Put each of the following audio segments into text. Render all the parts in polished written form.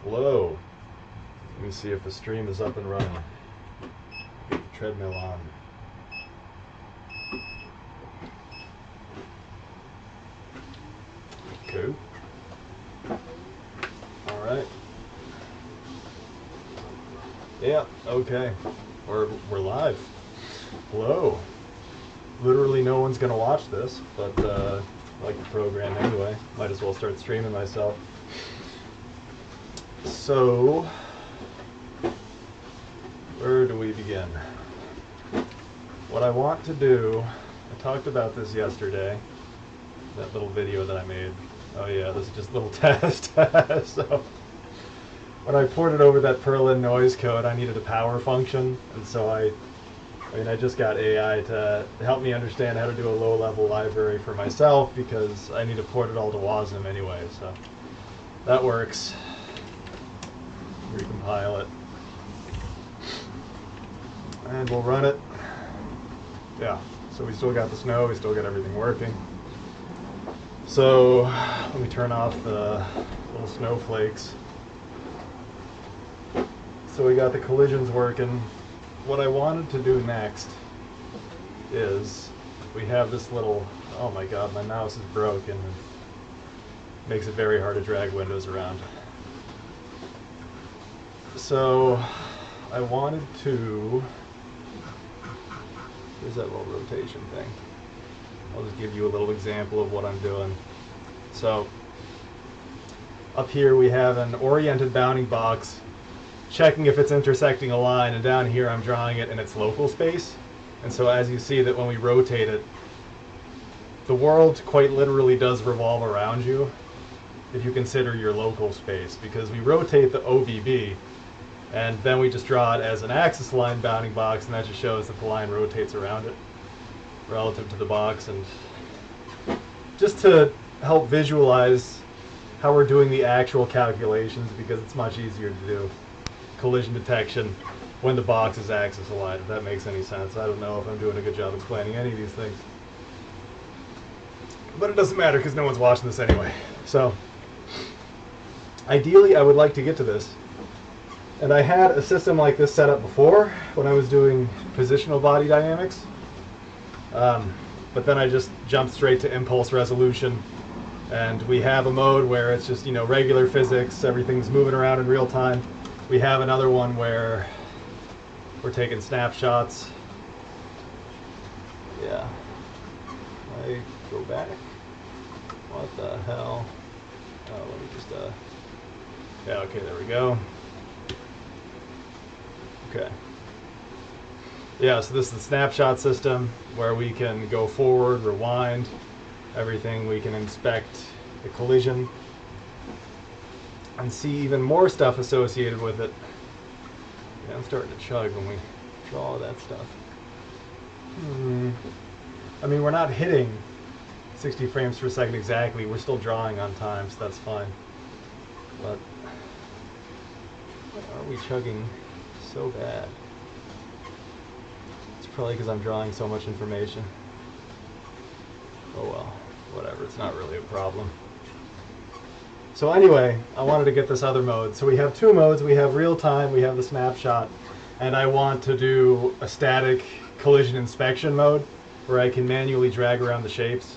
Hello. Let me see if the stream is up and running. Get the treadmill on. Cool. Alright. Yeah, okay. We're live. Hello. Literally no one's gonna watch this, but I like the program anyway. Might as well start streaming myself. So, where do we begin? What I want to do, I talked about this yesterday, that little video that I made. Oh yeah, this is just a little test. So, when I ported over that Perlin noise code, I needed a power function, and so I just got AI to help me understand how to do a low-level library for myself, because I need to port it all to WASM anyway, so that works. Recompile it. And we'll run it. Yeah, so we still got the snow, we still got everything working. So, let me turn off the little snowflakes. So we got the collisions working. What I wanted to do next is, we have this little, oh my god, my mouse is broken. It makes it very hard to drag windows around. So, I wanted to, here's that little rotation thing. I'll just give you a little example of what I'm doing. So, up here we have an oriented bounding box, checking if it's intersecting a line, and down here I'm drawing it in its local space. And so as you see that when we rotate it, the world quite literally does revolve around you, if you consider your local space, because we rotate the OBB, and then we just draw it as an axis line bounding box, and that just shows that the line rotates around it relative to the box. And just to help visualize how we're doing the actual calculations, because it's much easier to do collision detection when the box is axis aligned, if that makes any sense. I don't know if I'm doing a good job explaining any of these things, but it doesn't matter because no one's watching this anyway. So ideally I would like to get to this. And I had a system like this set up before when I was doing positional body dynamics. But then I just jumped straight to impulse resolution. And we have a mode where it's just, regular physics, everything's moving around in real time. We have another one where we're taking snapshots. Yeah. I go back. What the hell? Oh, let me just, yeah, okay, there we go. Okay. Yeah, so this is the snapshot system where we can go forward, rewind, everything. We can inspect the collision and see even more stuff associated with it. Yeah, I'm starting to chug when we draw all that stuff. I mean, we're not hitting 60 frames per second exactly. We're still drawing on time, so that's fine. But why are we chugging so bad? It's probably because I'm drawing so much information. Oh well, whatever, it's not really a problem. So anyway, I wanted to get this other mode. So we have two modes. We have real time, we have the snapshot, and I want to do a static collision inspection mode where I can manually drag around the shapes.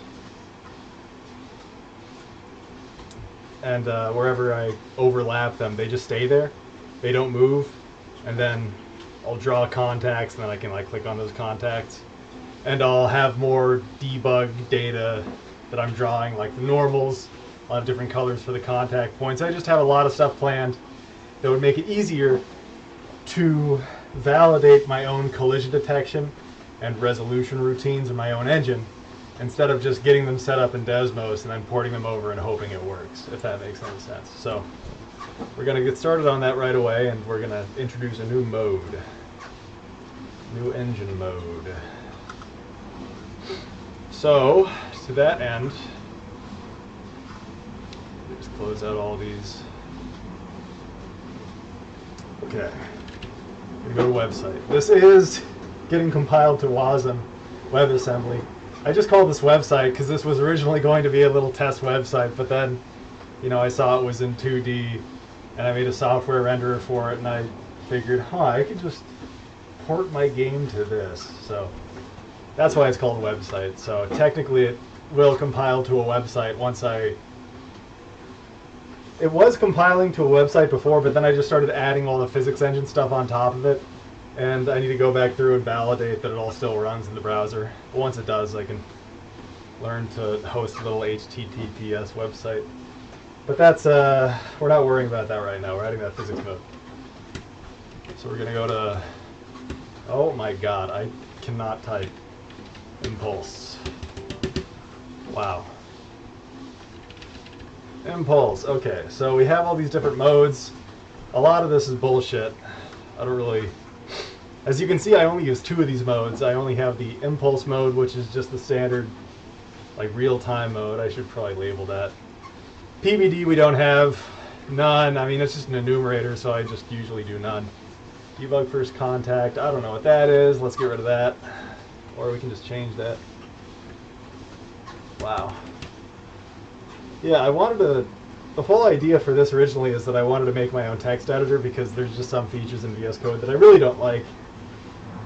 And wherever I overlap them, they just stay there. They don't move. And then I'll draw contacts, and then I can click on those contacts. And I'll have more debug data that I'm drawing, like the normals. I'll have different colors for the contact points. I just have a lot of stuff planned that would make it easier to validate my own collision detection and resolution routines in my own engine, instead of just getting them set up in Desmos and then porting them over and hoping it works, if that makes any sense. So we're going to get started on that right away, and we're going to introduce a new mode. New engine mode. So, to that end, let me just close out all these. Okay. We go to website. This is getting compiled to WASM WebAssembly. I just called this website because this was originally going to be a little test website, but then, I saw it was in 2D, and I made a software renderer for it, and I figured, I could just port my game to this. So that's why it's called a website. So technically it will compile to a website once it was compiling to a website before, but then I just started adding all the physics engine stuff on top of it, and I need to go back through and validate that it all still runs in the browser. But once it does, I can learn to host a little HTTPS website. But that's, we're not worrying about that right now. We're adding that physics mode. So we're going to go to, oh my god, I cannot type. Impulse. Wow. Impulse. Okay, so we have all these different modes. A lot of this is bullshit. I don't really... As you can see, I only use 2 of these modes. I only have the impulse mode, which is just the standard, like, real-time mode. I should probably label that. PBD we don't have. None. I mean, it's just an enumerator, so I just usually do none. Debug first contact. I don't know what that is. Let's get rid of that. Or we can just change that. Wow. Yeah, I wanted to... The whole idea for this originally is that I wanted to make my own text editor because there's just some features in VS Code that I really don't like.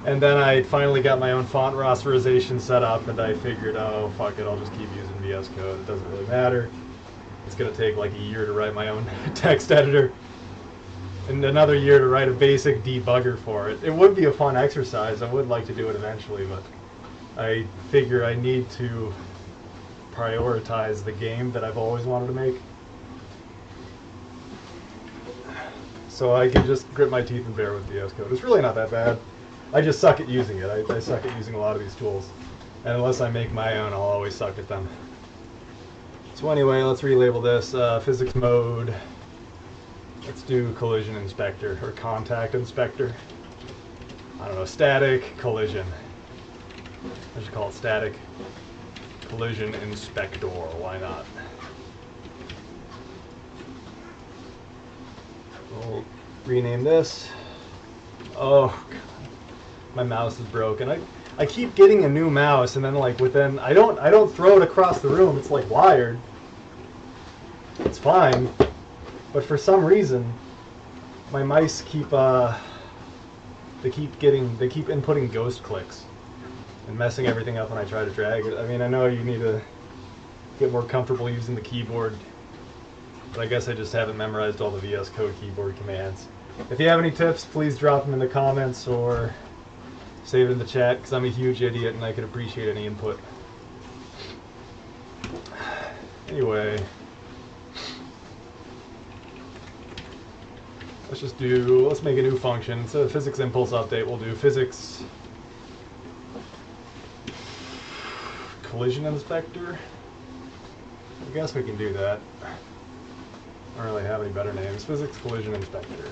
And then I finally got my own font rasterization set up, and I figured, oh, fuck it, I'll just keep using VS Code. It doesn't really matter. It's going to take like a year to write my own text editor. And another year to write a basic debugger for it. It would be a fun exercise. I would like to do it eventually, but I figure I need to prioritize the game that I've always wanted to make. So I can just grit my teeth and bear with VS Code. It's really not that bad. I just suck at using it. I suck at using a lot of these tools. And unless I make my own, I'll always suck at them. So anyway, let's relabel this physics mode. Let's do collision inspector or contact inspector. I don't know, static collision. I should call it static collision inspector. Why not? We'll rename this. Oh, God. My mouse is broken. I keep getting a new mouse, and then like within I don't throw it across the room. It's like wired. It's fine, but for some reason, my mice keep they keep inputting ghost clicks and messing everything up when I try to drag it. I mean, I know you need to get more comfortable using the keyboard, but I guess I just haven't memorized all the VS Code keyboard commands. If you have any tips, please drop them in the comments or save it in the chat, because I'm a huge idiot and I could appreciate any input. Anyway, let's make a new function. Instead of physics impulse update, we'll do physics collision inspector. I guess we can do that. I don't really have any better names. Physics collision inspector.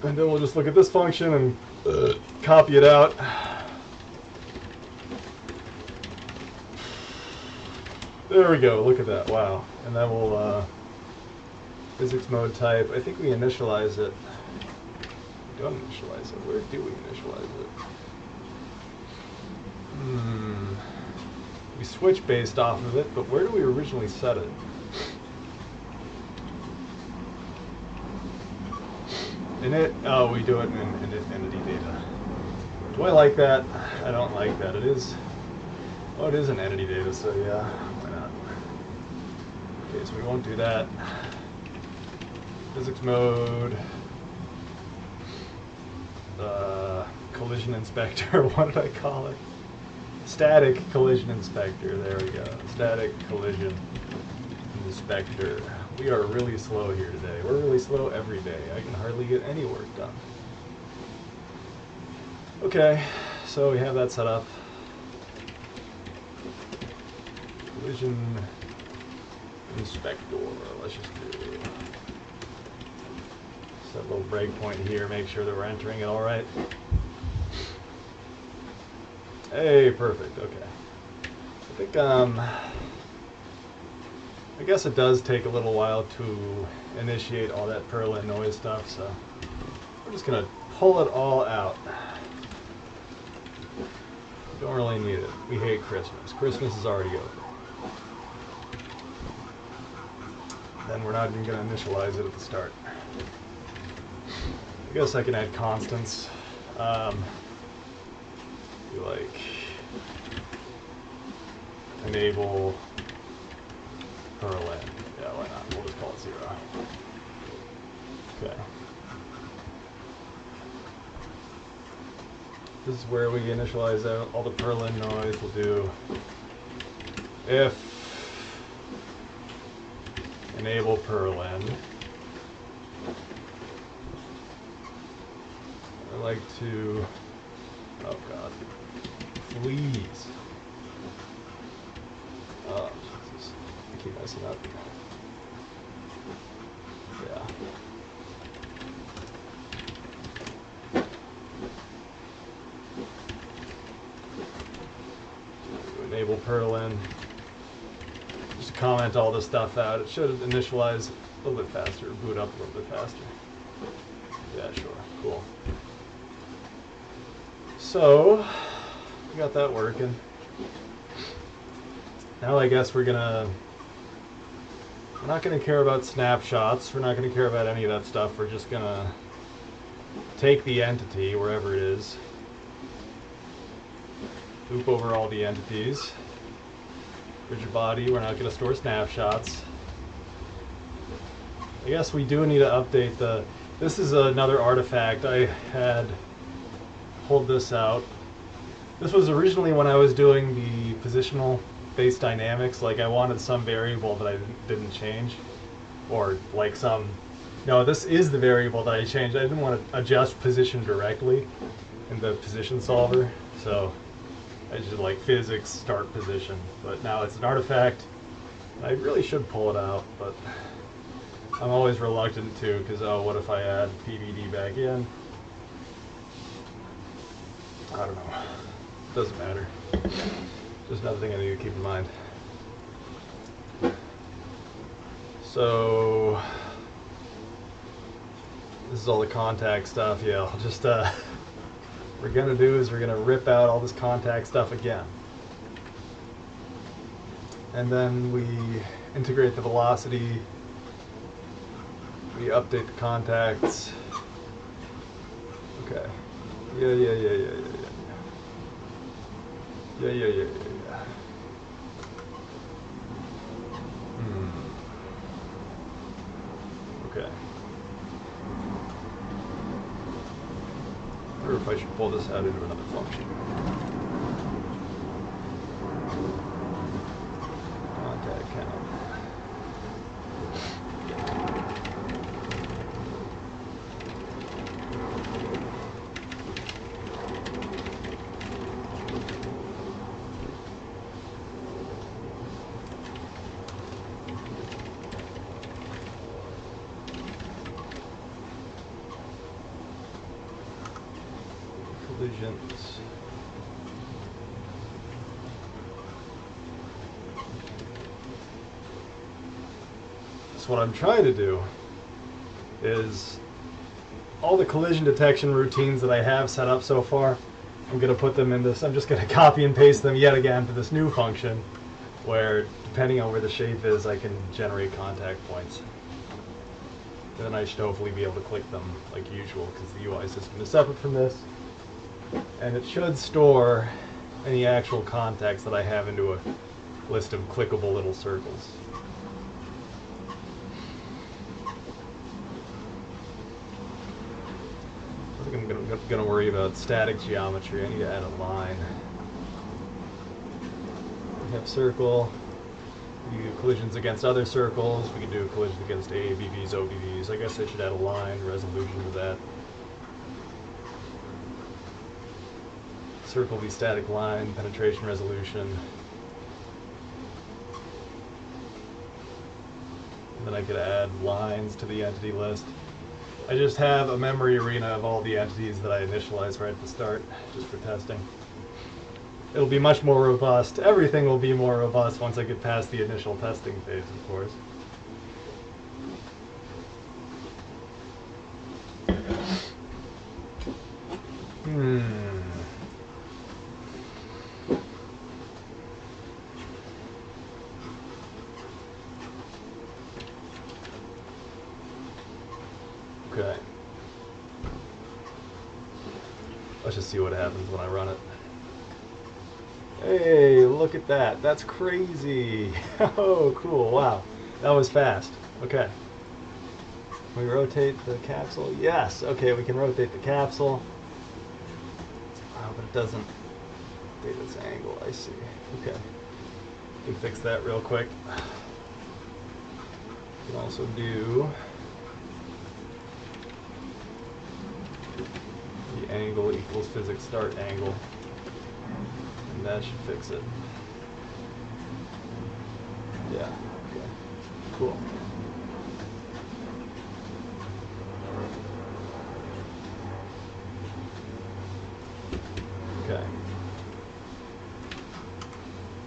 And then we'll just look at this function and copy it out. There we go, look at that, wow. And then we'll, physics mode type, I think we initialize it. We don't initialize it, where do we initialize it? We switch based off of it, but where do we originally set it? Init, oh, we do it in init entity data. Do I like that? I don't like that. It is, oh, it is an entity data, so yeah, why not? Okay, so we won't do that. Physics mode, collision inspector, what did I call it? Static collision inspector, there we go. Static collision inspector. We are really slow here today. We're really slow every day. I can hardly get any work done. Okay, so we have that set up. Collision inspector. Let's just do set a little breakpoint here, make sure that we're entering it all right. Hey, perfect. Okay. I think I guess it does take a little while to initiate all that Perlin noise stuff, so we're just gonna pull it all out. Don't really need it. We hate Christmas. Christmas is already over. then we're not even going to initialize it at the start. I guess I can add constants. Be like enable purlin. Yeah, why not? We'll just call it 0. Okay. This is where we initialize out all the purlin noise. We'll do if enable purlin. I like to, oh god, please. Oh, Jesus. I keep messing up. Yeah. Enable purlin. Just comment all this stuff out. It should initialize a little bit faster, boot up a little bit faster. Yeah, sure. Cool. So, we got that working. Now I guess we're not gonna care about snapshots. We're not gonna care about any of that stuff. We're just gonna take the entity, wherever it is, loop over all the entities. Rigid body, we're not gonna store snapshots. I guess we do need to update this is another artifact I had. Hold this out. This was originally when I was doing the positional based dynamics, like I wanted some variable that I didn't change, or like no, this is the variable that I changed. I didn't want to adjust position directly in the position solver, so I just did like physics start position, but now it's an artifact. I really should pull it out, but I'm always reluctant to, because oh, what if I add PVD back in? I don't know. Doesn't matter. Just another thing I need to keep in mind. So this is all the contact stuff. Yeah, I'll just what we're gonna do is we're gonna rip out all this contact stuff again, and then we integrate the velocity. We update the contacts. Okay. Yeah. Okay. I wonder if I should pull this out into another function. Contact count. Collisions. So what I'm trying to do is all the collision detection routines that I have set up so far, I'm going to put them in this. I'm just going to copy and paste them yet again to this new function where, depending on where the shape is, I can generate contact points. And then I should hopefully be able to click them like usual, because the UI system is separate from this. And it should store any actual contacts that I have into a list of clickable little circles. I think I'm going to worry about static geometry. I need to add a line. We have circle. We do collisions against other circles. We can do collisions against AABVs, OBVs. I guess I should add a line resolution to that. Circle the static line, penetration resolution. And then I could add lines to the entity list. I just have a memory arena of all the entities that I initialized right at the start, just for testing. It'll be much more robust. Everything will be more robust once I get past the initial testing phase, of course. Okay. Let's just see what happens when I run it. Hey, look at that. That's crazy. Oh, cool. Wow. That was fast. Okay. Can we rotate the capsule? Yes. Okay, we can rotate the capsule. Oh, but it doesn't rotate its angle. I see. Okay. We can fix that real quick. We can also do the angle equals physics start angle. And that should fix it. Yeah. Okay. Cool. Okay.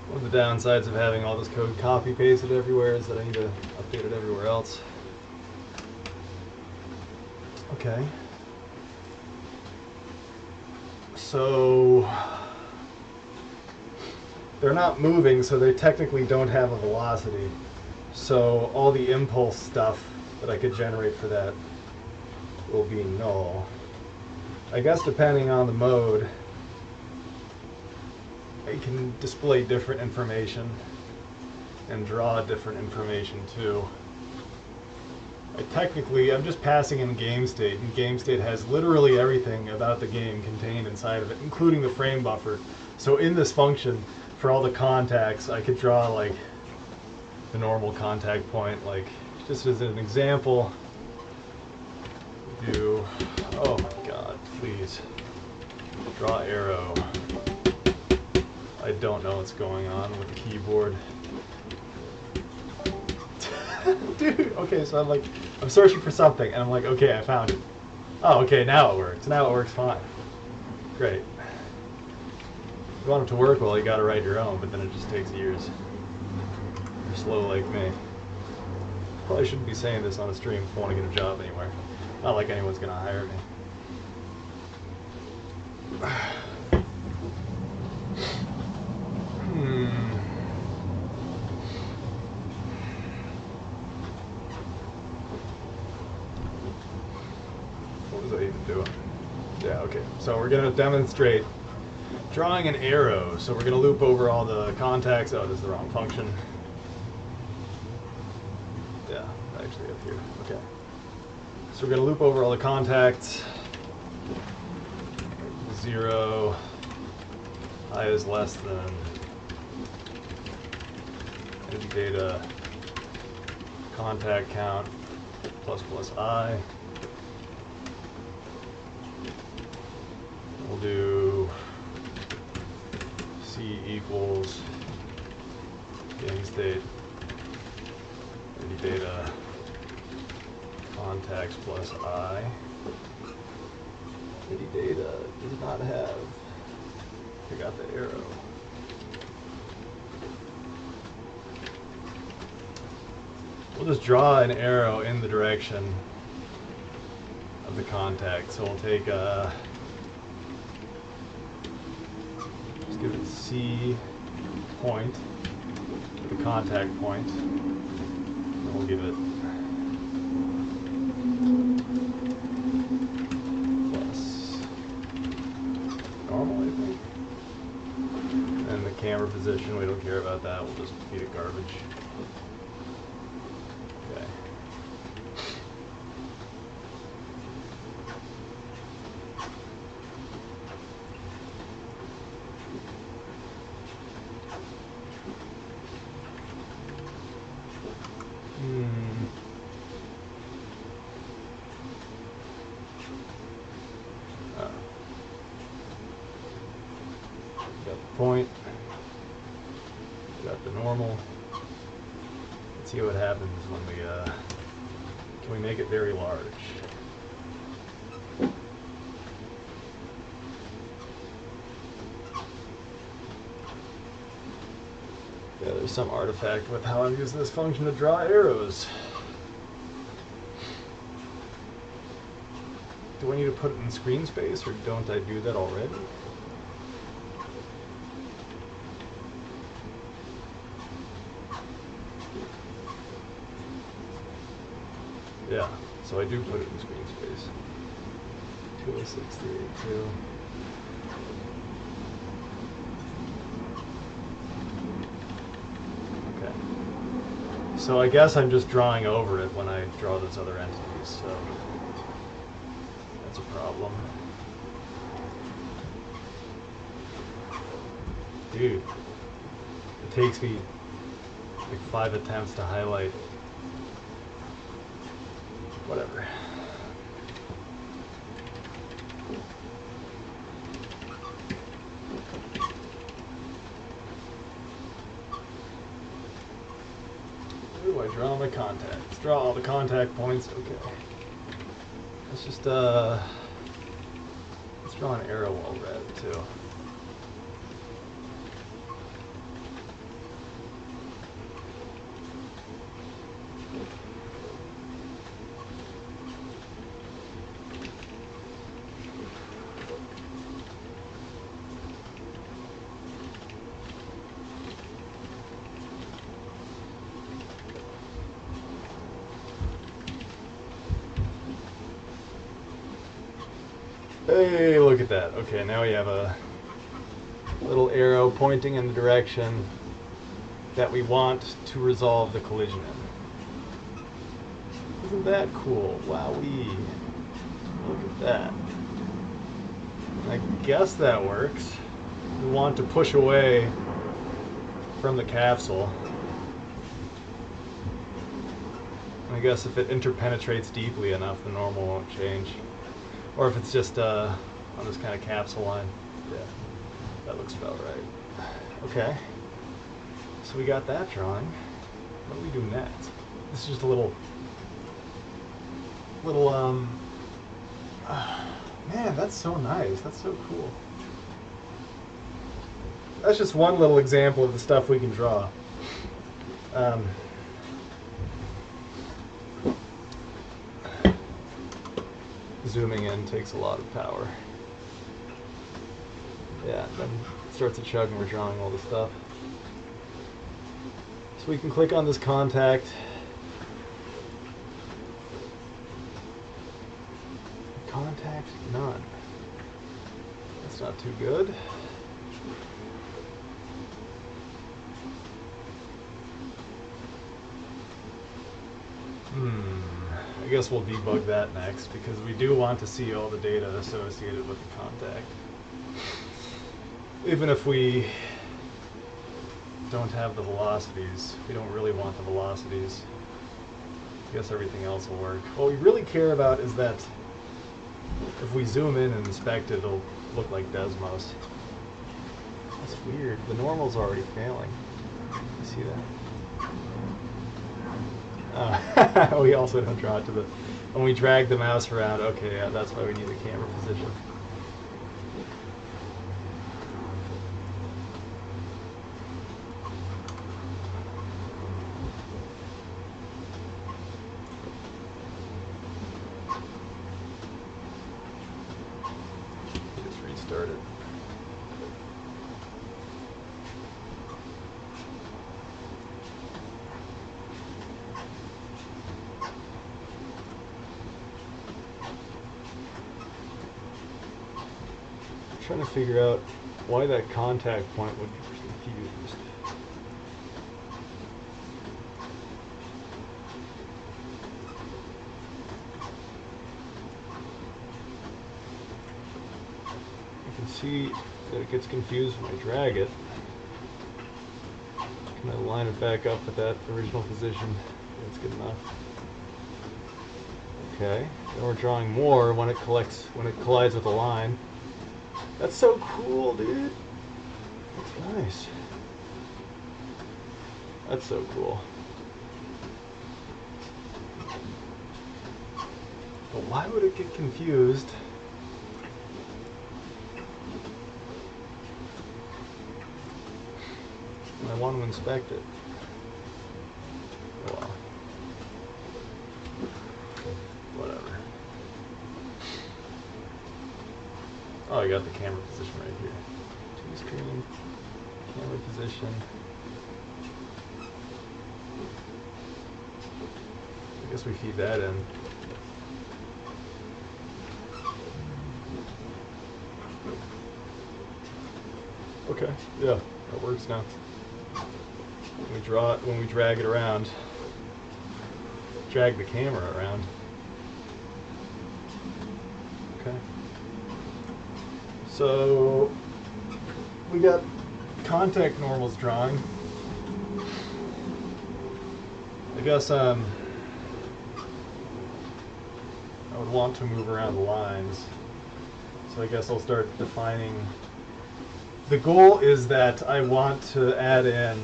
One of the downsides of having all this code copy pasted everywhere is that I need to update it everywhere else. Okay. So they're not moving, so they technically don't have a velocity. So all the impulse stuff that I could generate for that will be null. I guess depending on the mode, I can display different information and draw different information too. I'm just passing in game state, and game state has literally everything about the game contained inside of it, including the frame buffer. So in this function, for all the contacts, I could draw like the normal contact point, like just as an example, do, oh my god, please, draw arrow. I don't know what's going on with the keyboard. Dude, okay, so I'm searching for something, and I'm like, okay, I found it. Oh, okay, now it works. Now it works fine. Great. If you want it to work well, you gotta write your own, but then it just takes years. You're slow like me. Probably shouldn't be saying this on a stream if I want to get a job anywhere. Not like anyone's gonna hire me. What was I even doing? Yeah, okay. So we're gonna demonstrate drawing an arrow. So we're gonna loop over all the contacts. Oh, this is the wrong function. Yeah, actually up here. Okay. So we're gonna loop over all the contacts. 0, I is less than energy data contact count plus I. We'll do C equals game state energy data contacts plus I. Energy data does not have, forgot the arrow. We'll just draw an arrow in the direction of the contact. So we'll take just give it C point, the contact point, and we'll give it plus normal, I think. And the camera position, we don't care about that, we'll just feed it garbage. Okay. Got the point, got the normal. Let's see what happens when we, can we make it very large? Yeah, there's some artifact with how I'm using this function to draw arrows. Do I need to put it in screen space, or don't I do that already? Yeah, so I do put it in screen space. 206.382. Okay. So I guess I'm just drawing over it when I draw those other entities, so that's a problem. Dude, it takes me like 5 attempts to highlight. Whatever. Where do I draw my contacts? Draw all the contact points. Okay. Let's just let's draw an arrow while we're at it too. Hey, look at that. Okay, now we have a little arrow pointing in the direction that we want to resolve the collision in. Isn't that cool? Wowee. Look at that. I guess that works. We want to push away from the capsule. I guess if it interpenetrates deeply enough, the normal won't change. Or if it's just on this kind of capsule line. Yeah, that looks about right. Okay, so we got that drawing. What do we do next? This is just a little, man, that's so nice. That's so cool. That's just one little example of the stuff we can draw. Zooming in takes a lot of power. Yeah, then it starts to chug and we're drawing all the stuff. So we can click on this contact. Contact none. That's not too good. I guess we'll debug that next because we do want to see all the data associated with the contact. Even if we don't have the velocities, we don't really want the velocities. I guess everything else will work. What we really care about is that if we zoom in and inspect it, it'll look like Desmos. That's weird. The normal's already failing. You see that? We also don't draw it to the... When we drag the mouse around, okay, yeah, that's why we need the camera position. Just restart it. Trying to figure out why that contact point would be confused. You can see that it gets confused when I drag it. Can I line it back up with that original position? That's good enough. Okay, then we're drawing more when it collides with a line. That's so cool, dude. That's nice. That's so cool. But why would it get confused? When I want to inspect it. Oh, well. Whatever. Oh, I got the camera position right here. Two-screen, camera position. Guess we feed that in. Okay, yeah, that works now. When we draw it, when we drag it around, drag the camera around. Okay. So we got contact normals drawing. I guess I would want to move around the lines. So I guess I'll start defining. The goal is that I want to add in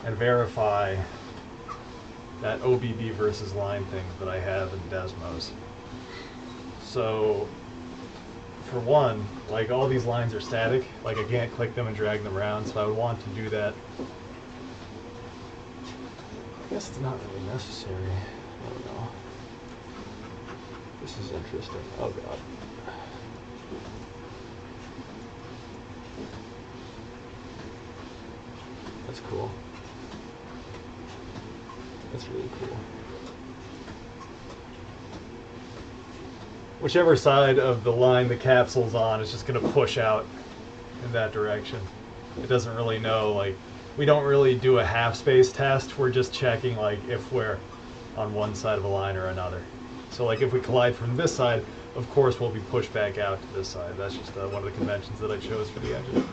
and verify that OBB versus line thing that I have in Desmos. So for one, like all these lines are static, like I can't click them and drag them around, so I would want to do that. I guess it's not really necessary. I don't know. This is interesting. Oh god. That's cool. That's really cool. Whichever side of the line the capsule's on is just going to push out in that direction. It doesn't really know, like, we don't really do a half space test. We're just checking, like, if we're on one side of a line or another. So, like, if we collide from this side, of course we'll be pushed back out to this side. That's just one of the conventions that I chose for the engine.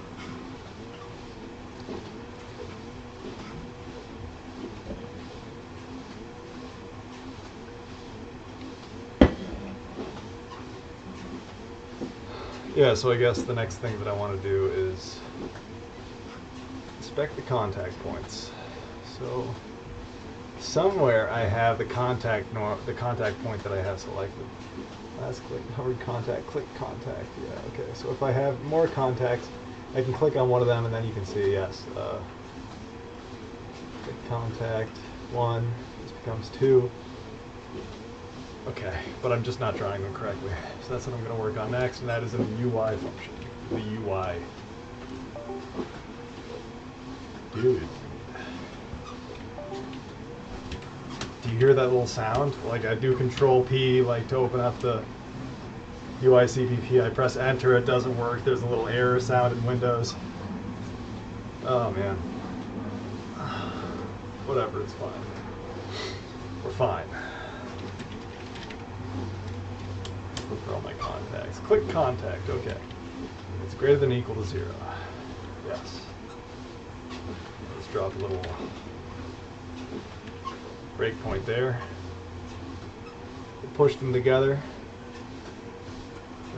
Yeah, so I guess the next thing that I want to do is inspect the contact points. So somewhere I have the contact point that I have selected. Last click, hovered contact, click contact. Yeah, okay. So if I have more contacts, I can click on one of them and then you can see, yes, click contact 1, this becomes 2. Okay, but I'm just not drawing them correctly. So that's what I'm going to work on next, and that is in the UI function. The UI. Dude. Do you hear that little sound? Like I do Control P, like to open up the UI CPP. I press Enter, it doesn't work. There's a little error sound in Windows. Oh man. Whatever, it's fine. We're fine. Look for all my contacts. Click contact, okay. It's greater than or equal to 0. Yes. Let's drop a little breakpoint there. We'll push them together.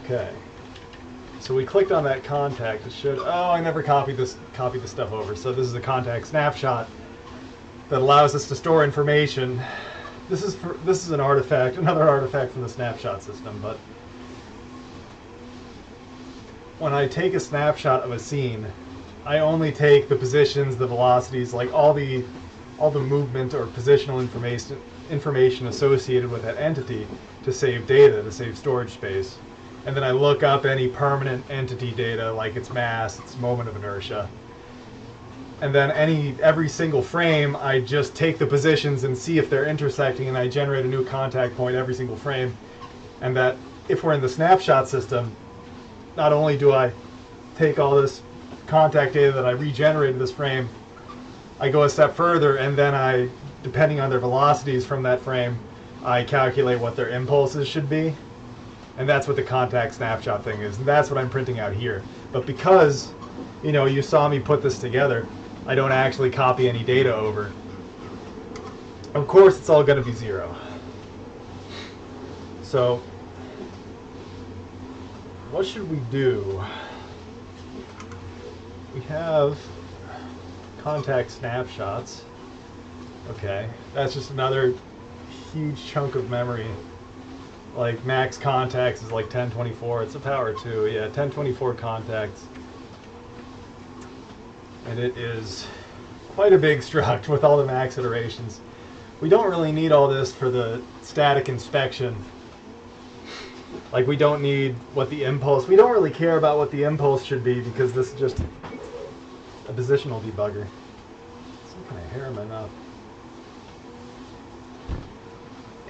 Okay. So we clicked on that contact. It should. Oh, I never copied this stuff over. So this is a contact snapshot that allows us to store information. This is an artifact, another artifact from the snapshot system, but when I take a snapshot of a scene, I only take the positions, the velocities, like all the movement or positional information associated with that entity to save data, to save storage space. And then I look up any permanent entity data, like its mass, its moment of inertia. And then every single frame, I just take the positions and see if they're intersecting, and I generate a new contact point every single frame. And that, if we're in the snapshot system, not only do I take all this contact data that I regenerated this frame, I go a step further, and then I, depending on their velocities from that frame, I calculate what their impulses should be. And that's what the contact snapshot thing is. And that's what I'm printing out here. But because, you know, you saw me put this together, I don't actually copy any data over. Of course, it's all going to be 0. So, what should we do? We have contact snapshots. Okay, that's just another huge chunk of memory. Like max contacts is like 1024. It's a power 2. Yeah, 1024 contacts. And it is quite a big struct with all the max iterations. We don't really need all this for the static inspection. Like we don't need what the impulse, we don't really care about what the impulse should be because this is just a positional debugger. Some kind of hair in my mouth.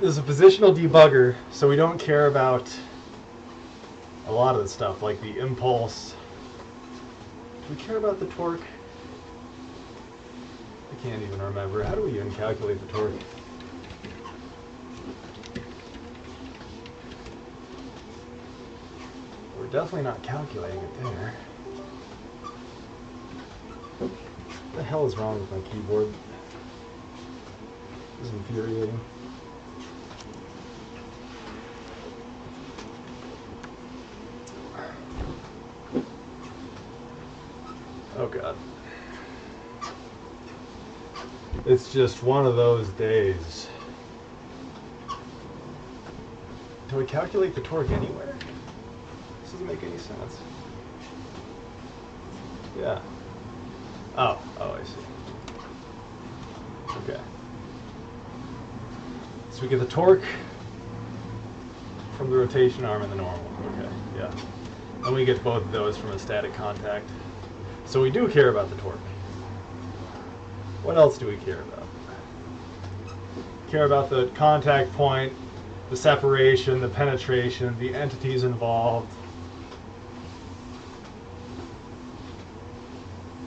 This is a positional debugger, so we don't care about a lot of the stuff, like the impulse. Do we care about the torque? I can't even remember. How do we even calculate the torque? We're definitely not calculating it there. What the hell is wrong with my keyboard? This is infuriating. Oh god. It's just one of those days. Do we calculate the torque anywhere? This doesn't make any sense. Yeah. Oh, I see. Okay. So we get the torque from the rotation arm and the normal. Okay, yeah. And we get both of those from a static contact. So we do care about the torque. What else do we care about? Care about the contact point, the separation, the penetration, the entities involved.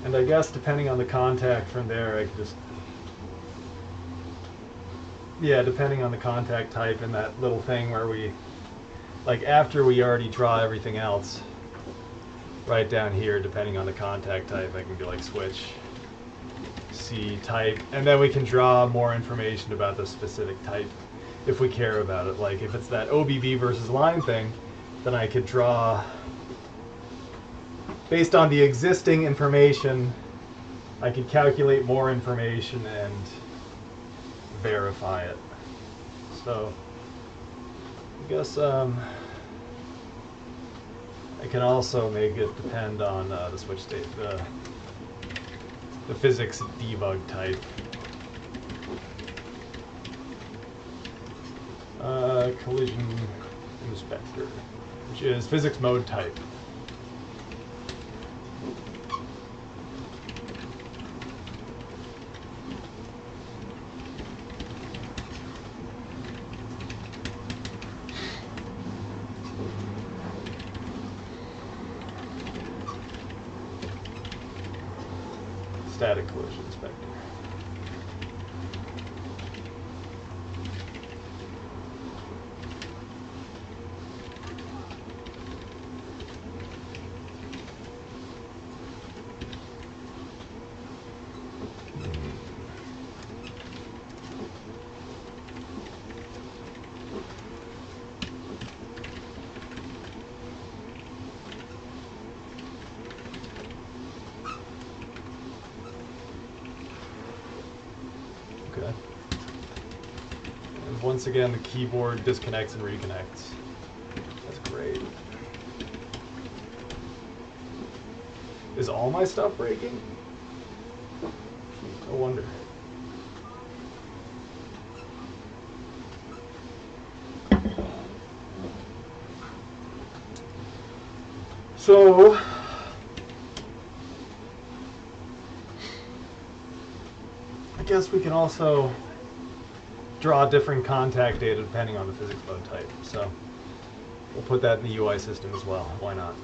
And I guess depending on the contact from there, I could just... Yeah, depending on the contact type and that little thing where we... Like after we already draw everything else, right down here, depending on the contact type, I can be like switch C type, and then we can draw more information about the specific type if we care about it. Like if it's that OBB versus line thing, then I could draw, based on the existing information, I could calculate more information and verify it. So I guess I can also make it depend on the switch state, the physics debug type. Collision inspector, which is physics mode type. Static collision inspector. Okay. And once again, the keyboard disconnects and reconnects. That's great. Is all my stuff breaking? No wonder. So, I guess we can also draw different contact data depending on the physics mode type. So, we'll put that in the UI system as well. Why not?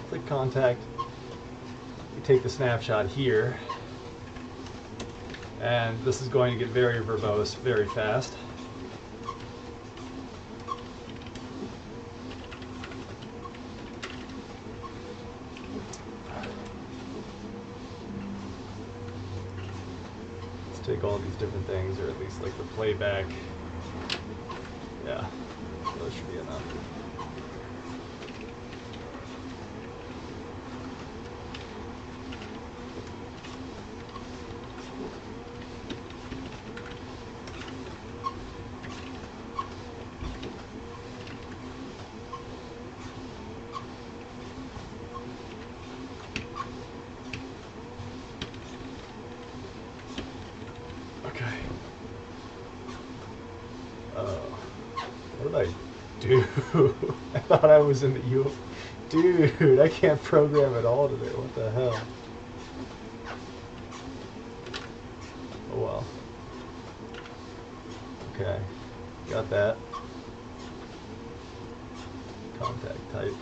Click contact. You take the snapshot here. And this is going to get very verbose very fast. Take all these different things, or at least like the playback. Yeah, those should be enough. What did I do? I thought I was in the U. Dude, I can't program at all today. What the hell? Oh well. Okay. Got that. Contact type.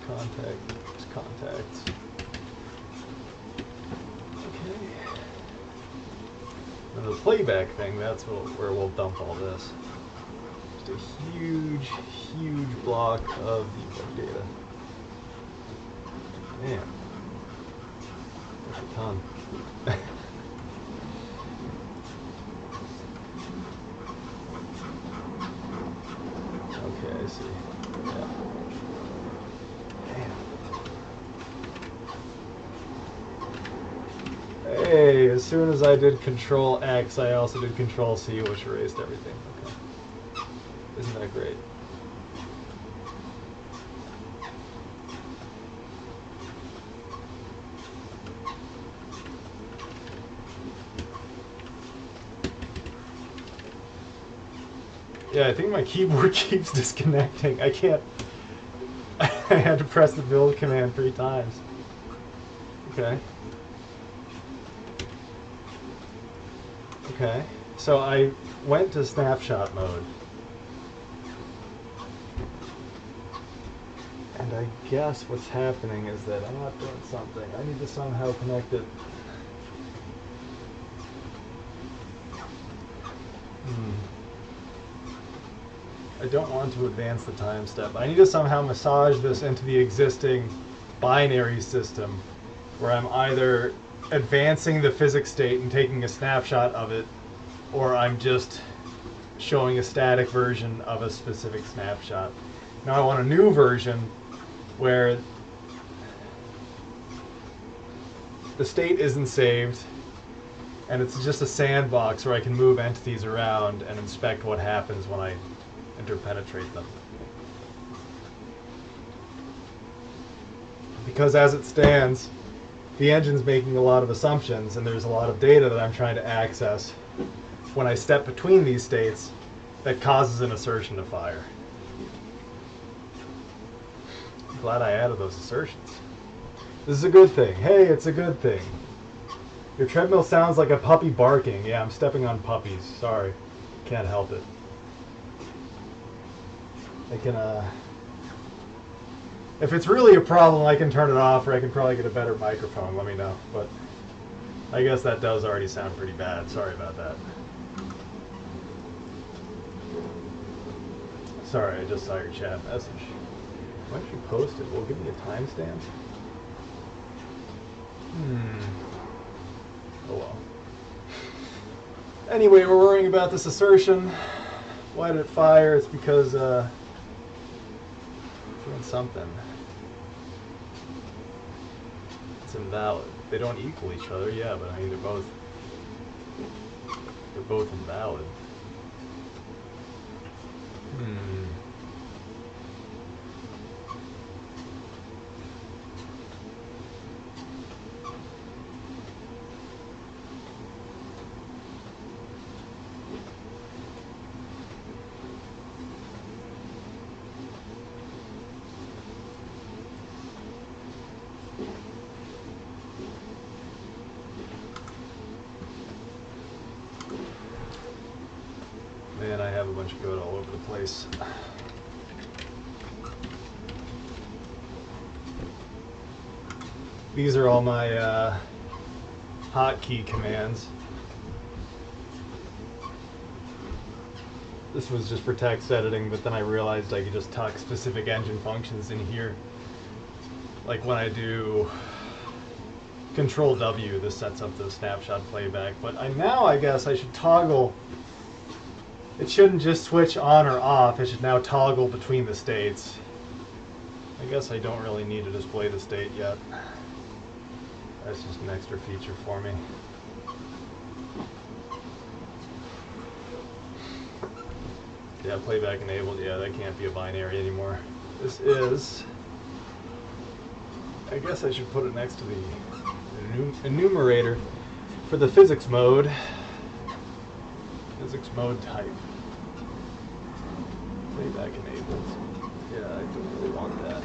Contact, contacts. Okay. And the playback thing, that's where we'll dump all this. Just a huge, huge block of debug data. Man. That's a ton. Okay, I see. Yeah. Hey, as soon as I did Control X, I also did Control C, which erased everything. Okay. Isn't that great? Yeah, I think my keyboard keeps disconnecting. I can't... I had to press the build command 3 times. Okay. Okay, so I went to snapshot mode. And I guess what's happening is that I'm not doing something. I need to somehow connect it. I don't want to advance the time step. I need to somehow massage this into the existing binary system where I'm either advancing the physics state and taking a snapshot of it, or I'm just showing a static version of a specific snapshot. Now I want a new version where the state isn't saved and it's just a sandbox where I can move entities around and inspect what happens when I interpenetrate them. Because as it stands, the engine's making a lot of assumptions and there's a lot of data that I'm trying to access when I step between these states that causes an assertion to fire. I'm glad I added those assertions. This is a good thing. Hey, it's a good thing. Your treadmill sounds like a puppy barking. Yeah, I'm stepping on puppies. Sorry. Can't help it. I can, if it's really a problem, I can turn it off, or I can probably get a better microphone. Let me know. But I guess that does already sound pretty bad. Sorry about that. Sorry, I just saw your chat message. Why don't you post it? Well, give me a timestamp. Oh well. Anyway, we're worrying about this assertion. Why did it fire? It's because doing something. It's invalid. They don't equal each other, yeah, but I mean they're both invalid. Man, I have a bunch of code all over the place. These are all my hotkey commands. This was just for text editing, but then I realized I could just tuck specific engine functions in here. Like when I do Control W, this sets up the snapshot playback. But now I guess I should toggle. It shouldn't just switch on or off. It should now toggle between the states. I guess I don't really need to display the state yet. That's just an extra feature for me. Yeah, playback enabled. Yeah, that can't be a binary anymore. This is... I guess I should put it next to the enumerator for the physics mode. Physics mode type. Playback enabled. Yeah, I don't really want that.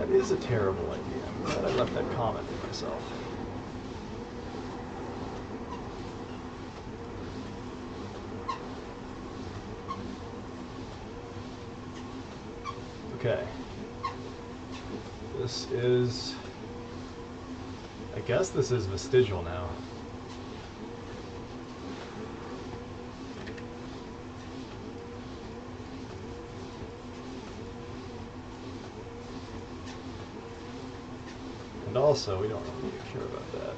That is a terrible idea. I'm glad I left that comment for myself. Okay. This is... I guess this is vestigial now. And also, we don't really need to care about that.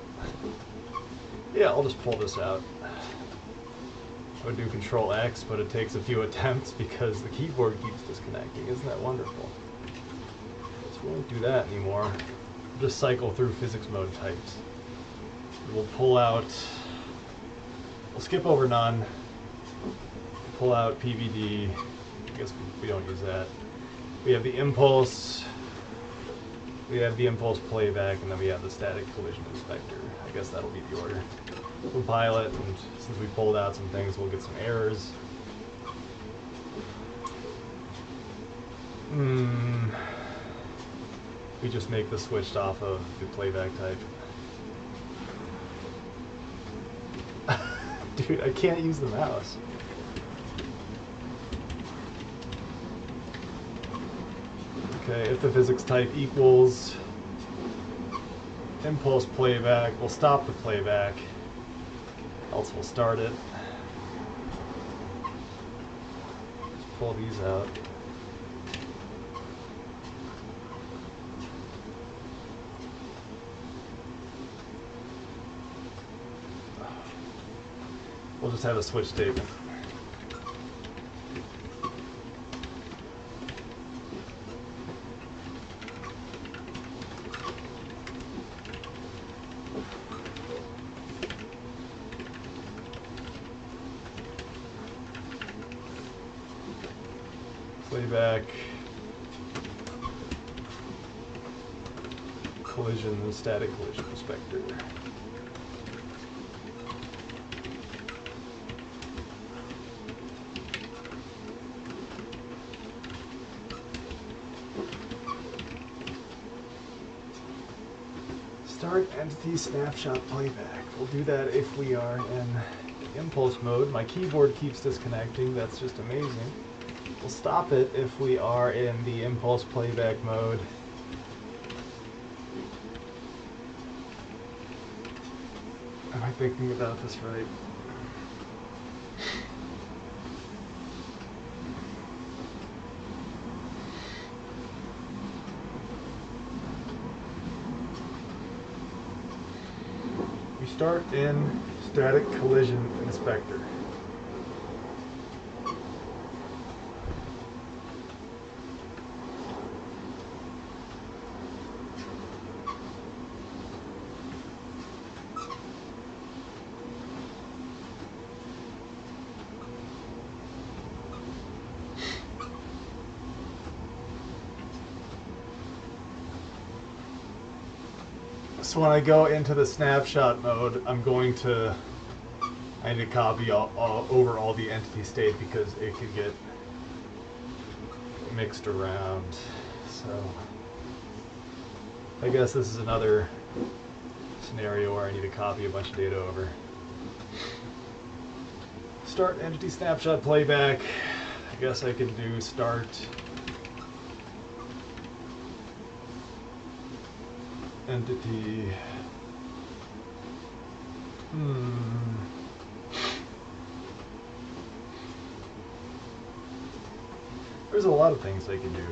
Yeah, I'll just pull this out. I would do Control X, but it takes a few attempts because the keyboard keeps disconnecting. Isn't that wonderful? So we won't do that anymore. We'll just cycle through physics mode types. We'll pull out... We'll skip over none. Pull out PVD. I guess we don't use that. We have the impulse. We have the impulse playback, and then we have the static collision inspector. I guess that'll be the order. Compile it, and since we pulled out some things, we'll get some errors. We just make the switch off of the playback type. Dude, I can't use the mouse. Okay, if the physics type equals impulse playback, we'll stop the playback. Else we'll start it. Just pull these out. We'll just have a switch statement. Playback, collision, and static collision inspector. Start entity snapshot playback. We'll do that if we are in impulse mode. My keyboard keeps disconnecting. That's just amazing. We'll stop it if we are in the impulse playback mode. Am I thinking about this right? We start in static collision inspector. So when I go into the snapshot mode, I need to copy over all the entity state because it could get mixed around. So I guess this is another scenario where I need to copy a bunch of data over. Start entity snapshot playback. I guess I could do start entity. There's a lot of things I can do here.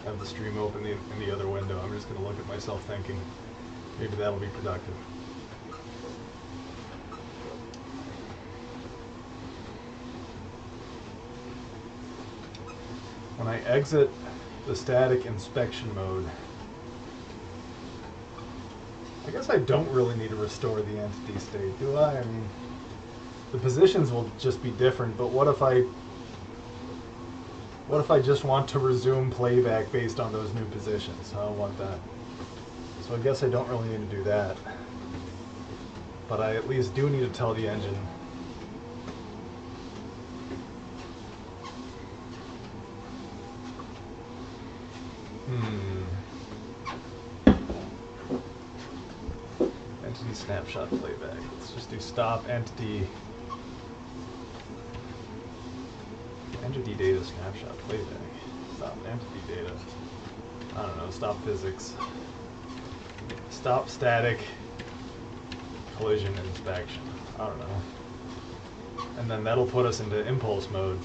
Have the stream open in the other window. I'm just going to look at myself thinking. Maybe that'll be productive. When I exit the static inspection mode. I guess I don't really need to restore the entity state, do I? I mean, the positions will just be different, but what if I just want to resume playback based on those new positions? I don't want that. So I guess I don't really need to do that. But I at least do need to tell the engine entity snapshot playback. Let's just do stop entity data snapshot playback. Stop entity data. I don't know, stop physics. Stop static collision inspection. I don't know. And then that'll put us into impulse mode.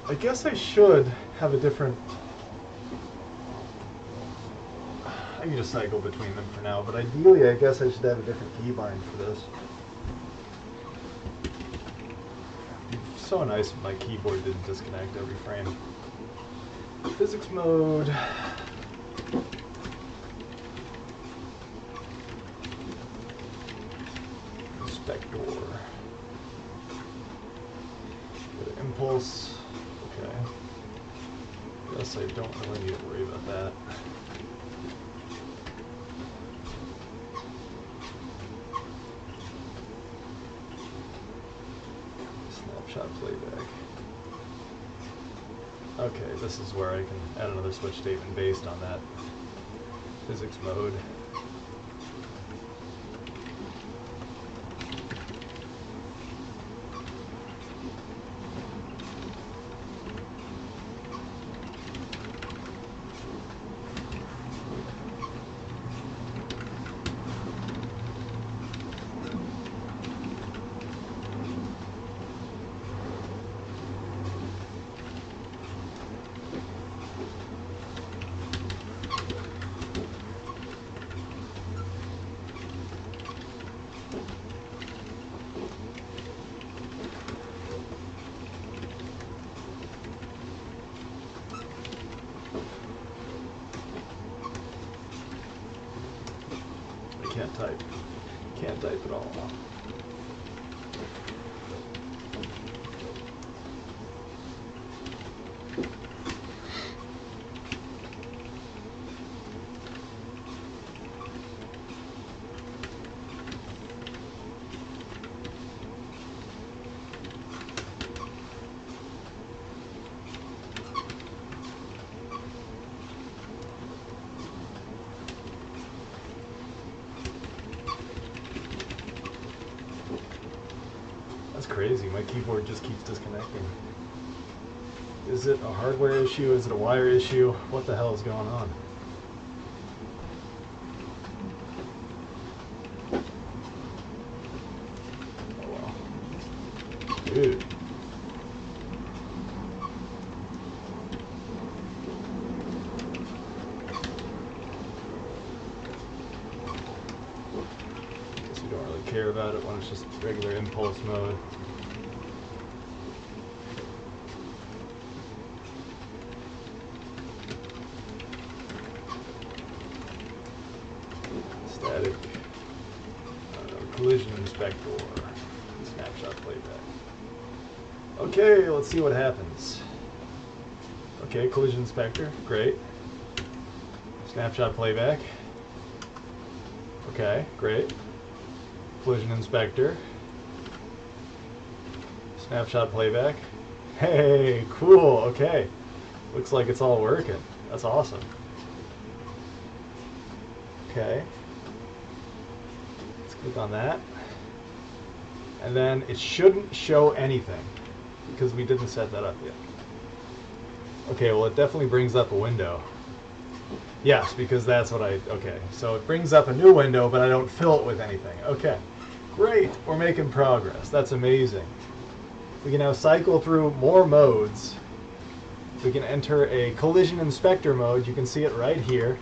I guess I should have a different... I can just cycle between them for now, but ideally I guess I should have a different keybind for this. It'd be so nice if my keyboard didn't disconnect every frame. Physics mode. Inspector. Go to impulse. Okay. Guess I don't really need to worry about that. Snapshot playback. Okay, this is where I can add another switch statement based on that physics mode. Can't type. Can't type at all. That's crazy. My keyboard just keeps disconnecting. Is it a hardware issue? Is it a wire issue? What the hell is going on? Oh well. Dude. Guess we don't really care about it when it's just regular impulse mode. Static, collision inspector, snapshot playback. Okay, let's see what happens. Okay, collision inspector, great. Snapshot playback. Okay, great. Collision inspector. Snapshot playback. Hey, cool, okay. Looks like it's all working. That's awesome. Okay. Let's click on that. And then it shouldn't show anything because we didn't set that up yet. Okay, well it definitely brings up a window. Yes, because that's what okay. So it brings up a new window, but I don't fill it with anything. Okay, great, we're making progress. That's amazing. We can now cycle through more modes. We can enter a collision inspector mode. You can see it right here.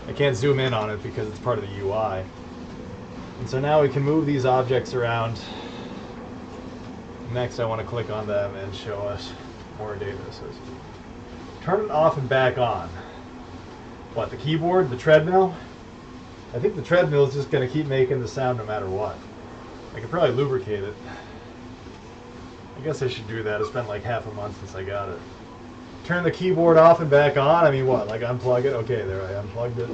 I can't zoom in on it because it's part of the UI. And so now we can move these objects around Next, I want to click on them and show us more data. So turn it off and back on. What, the keyboard, the treadmill? I think the treadmill is just going to keep making the sound no matter what. I could probably lubricate it. I guess I should do that. It's been like half a month since I got it. Turn the keyboard off and back on? I mean, what, like unplug it? Okay, there, I unplugged it.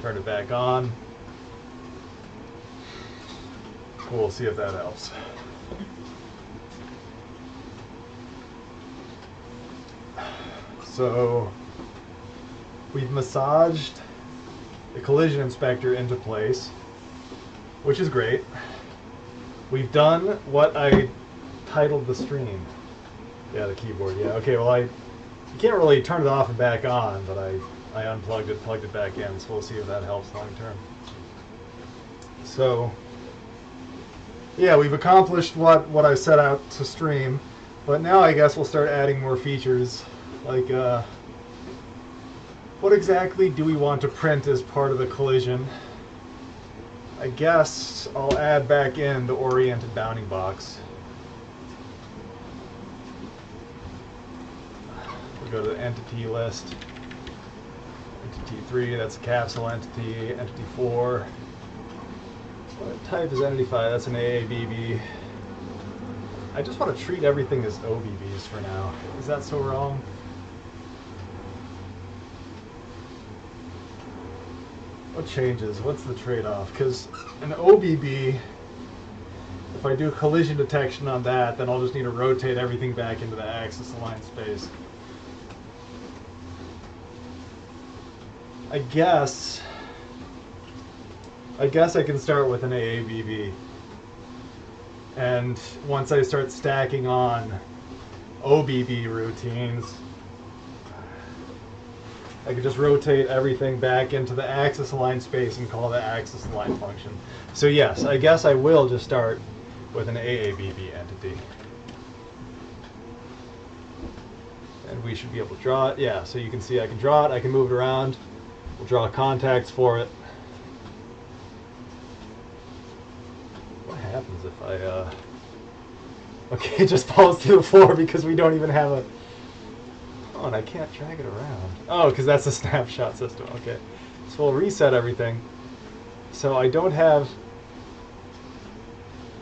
Turn it back on. We'll see if that helps. So we've massaged the collision inspector into place, which is great. We've done what I titled the stream. Yeah, the keyboard. Yeah, okay, well, you can't really turn it off and back on, but I unplugged it, plugged it back in, so we'll see if that helps long term. So yeah, we've accomplished what I set out to stream, but now I guess we'll start adding more features, like what exactly do we want to print as part of the collision? I guess I'll add back in the oriented bounding box. We'll go to the entity list. Entity 3, that's a capsule entity. Entity 4. What type is entity 5? That's an AABB. I just want to treat everything as OBBs for now. Is that so wrong? What changes? What's the trade-off? Because an OBB, if I do collision detection on that, then I'll just need to rotate everything back into the axis aligned space. I guess I can start with an AABB. And once I start stacking on OBB routines, I could just rotate everything back into the axis aligned space and call the axis aligned function. So yes, I guess I will just start with an AABB entity. And we should be able to draw it. Yeah, so you can see I can draw it, I can move it around. We'll draw contacts for it. What happens if I, okay, it just falls to the floor because we don't even have a, oh, and I can't drag it around. Oh, because that's a snapshot system, okay. So we'll reset everything. So I don't have,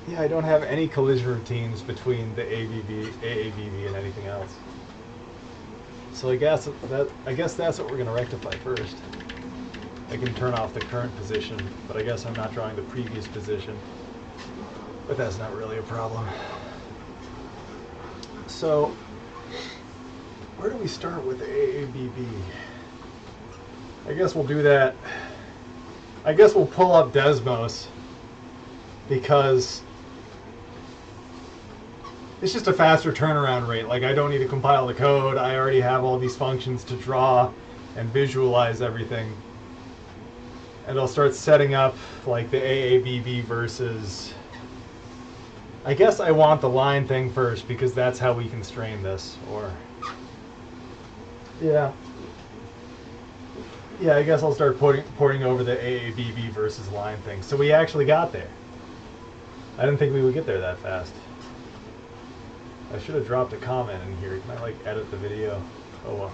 yeah, I don't have any collision routines between the AABB and anything else. So I guess that's what we're going to rectify first. I can turn off the current position, but I guess I'm not drawing the previous position. But that's not really a problem. So where do we start with the AABB? I guess we'll do that. I guess we'll pull up Desmos because it's just a faster turnaround rate. Like, I don't need to compile the code. I already have all these functions to draw and visualize everything. And I'll start setting up like the AABB versus, I guess I want the line thing first because that's how we constrain this. Or yeah, I guess I'll start porting over the AABB versus line thing. So we actually got there. I didn't think we would get there that fast. I should have dropped a comment in here. Can I like edit the video? Oh well,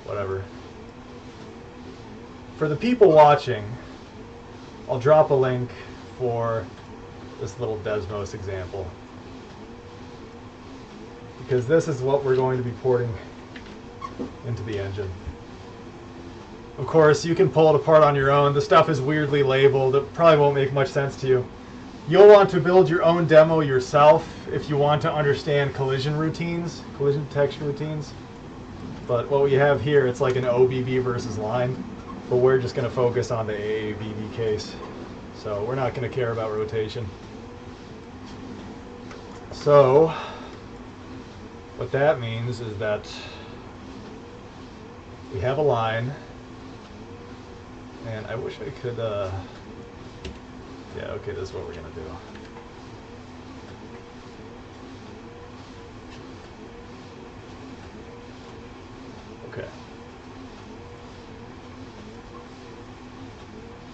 whatever. For the people watching, I'll drop a link for this little Desmos example, because this is what we're going to be porting into the engine. Of course, you can pull it apart on your own. The stuff is weirdly labeled. It probably won't make much sense to you. You'll want to build your own demo yourself if you want to understand collision routines, collision detection routines. But what we have here, it's like an OBB versus line, but we're just going to focus on the AABB case. So we're not going to care about rotation. So what that means is that we have a line, and I wish I could, yeah, okay, this is what we're going to do. Okay.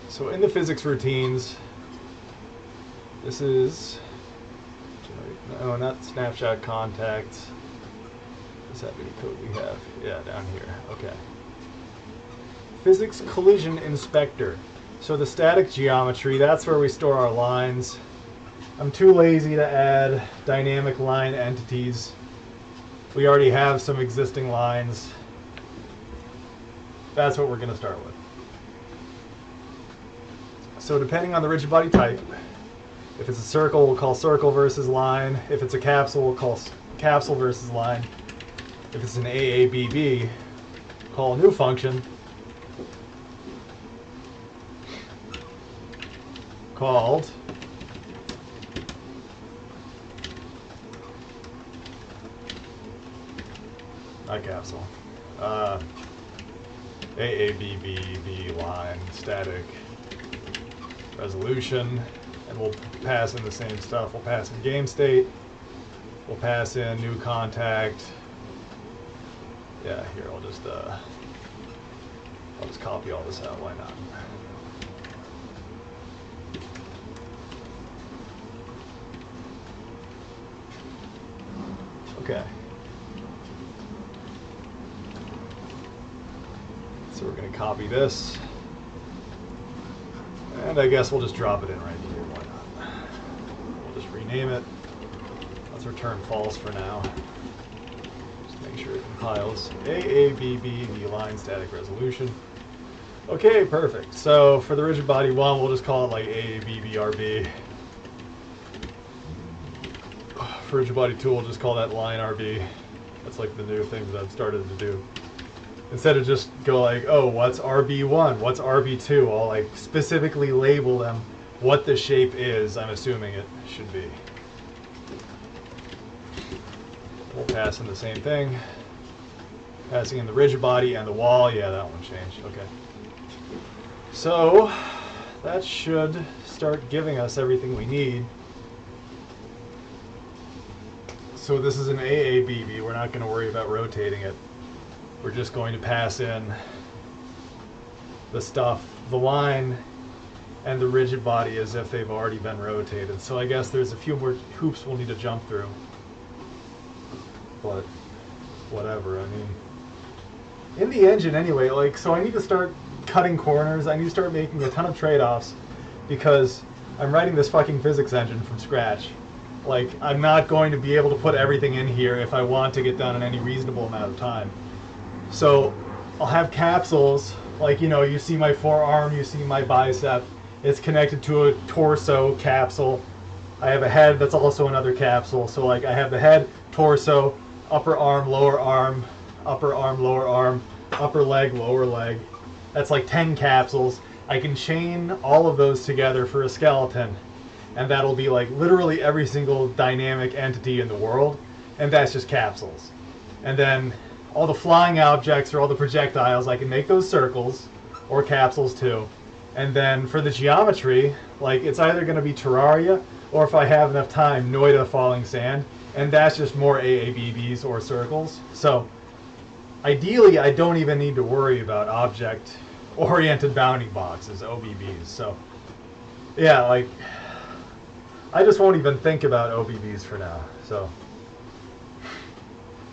So in the physics routines, this is Wait, no, not snapshot contacts. Is that any code we have? Yeah, down here. Okay. Physics collision inspector. So the static geometry, that's where we store our lines. I'm too lazy to add dynamic line entities. We already have some existing lines. That's what we're going to start with. So depending on the rigid body type, if it's a circle, we'll call circle versus line. If it's a capsule, we'll call capsule versus line. If it's an AABB, call a new function called not capsule. AABB line static resolution, and we'll pass in the same stuff. We'll pass in game state. We'll pass in new contact. Yeah, here I'll just copy all this out. Why not? Okay. So we're going to copy this, and I guess we'll just drop it in right here. Why not? We'll just rename it. Let's return false for now. Just make sure it compiles. AABB, the line static resolution. Okay, perfect. So for the rigid body one, we'll just call it like AABBRB. For rigid body two, we'll just call that line RB. That's like the new thing that I've started to do. Instead of just go like, oh, what's RB1? What's RB2? I'll like specifically label them what the shape is. I'm assuming it should be. We'll pass in the same thing. Passing in the rigid body and the wall. Yeah, that one changed. Okay. So that should start giving us everything we need. So this is an AABB. We're not going to worry about rotating it. We're just going to pass in the stuff, the line, and the rigid body as if they've already been rotated. So I guess there's a few more hoops we'll need to jump through. But whatever, I mean, in the engine anyway, like, so I need to start cutting corners. I need to start making a ton of trade-offs because I'm writing this fucking physics engine from scratch. Like, I'm not going to be able to put everything in here if I want to get done in any reasonable amount of time. So I'll have capsules, like, you know, you see my forearm, you see my bicep. It's connected to a torso capsule. I have a head that's also another capsule. So like I have the head, torso, upper arm, lower arm, upper arm, lower arm, upper leg, lower leg. That's like 10 capsules. I can chain all of those together for a skeleton. And that'll be like literally every single dynamic entity in the world. And that's just capsules. And then all the flying objects or all the projectiles, I can make those circles or capsules too. And then for the geometry, like it's either going to be Terraria or if I have enough time, Noida falling sand. And that's just more AABBs or circles. So ideally, I don't even need to worry about object-oriented bounding boxes, OBBs. So yeah, like I just won't even think about OBBs for now. So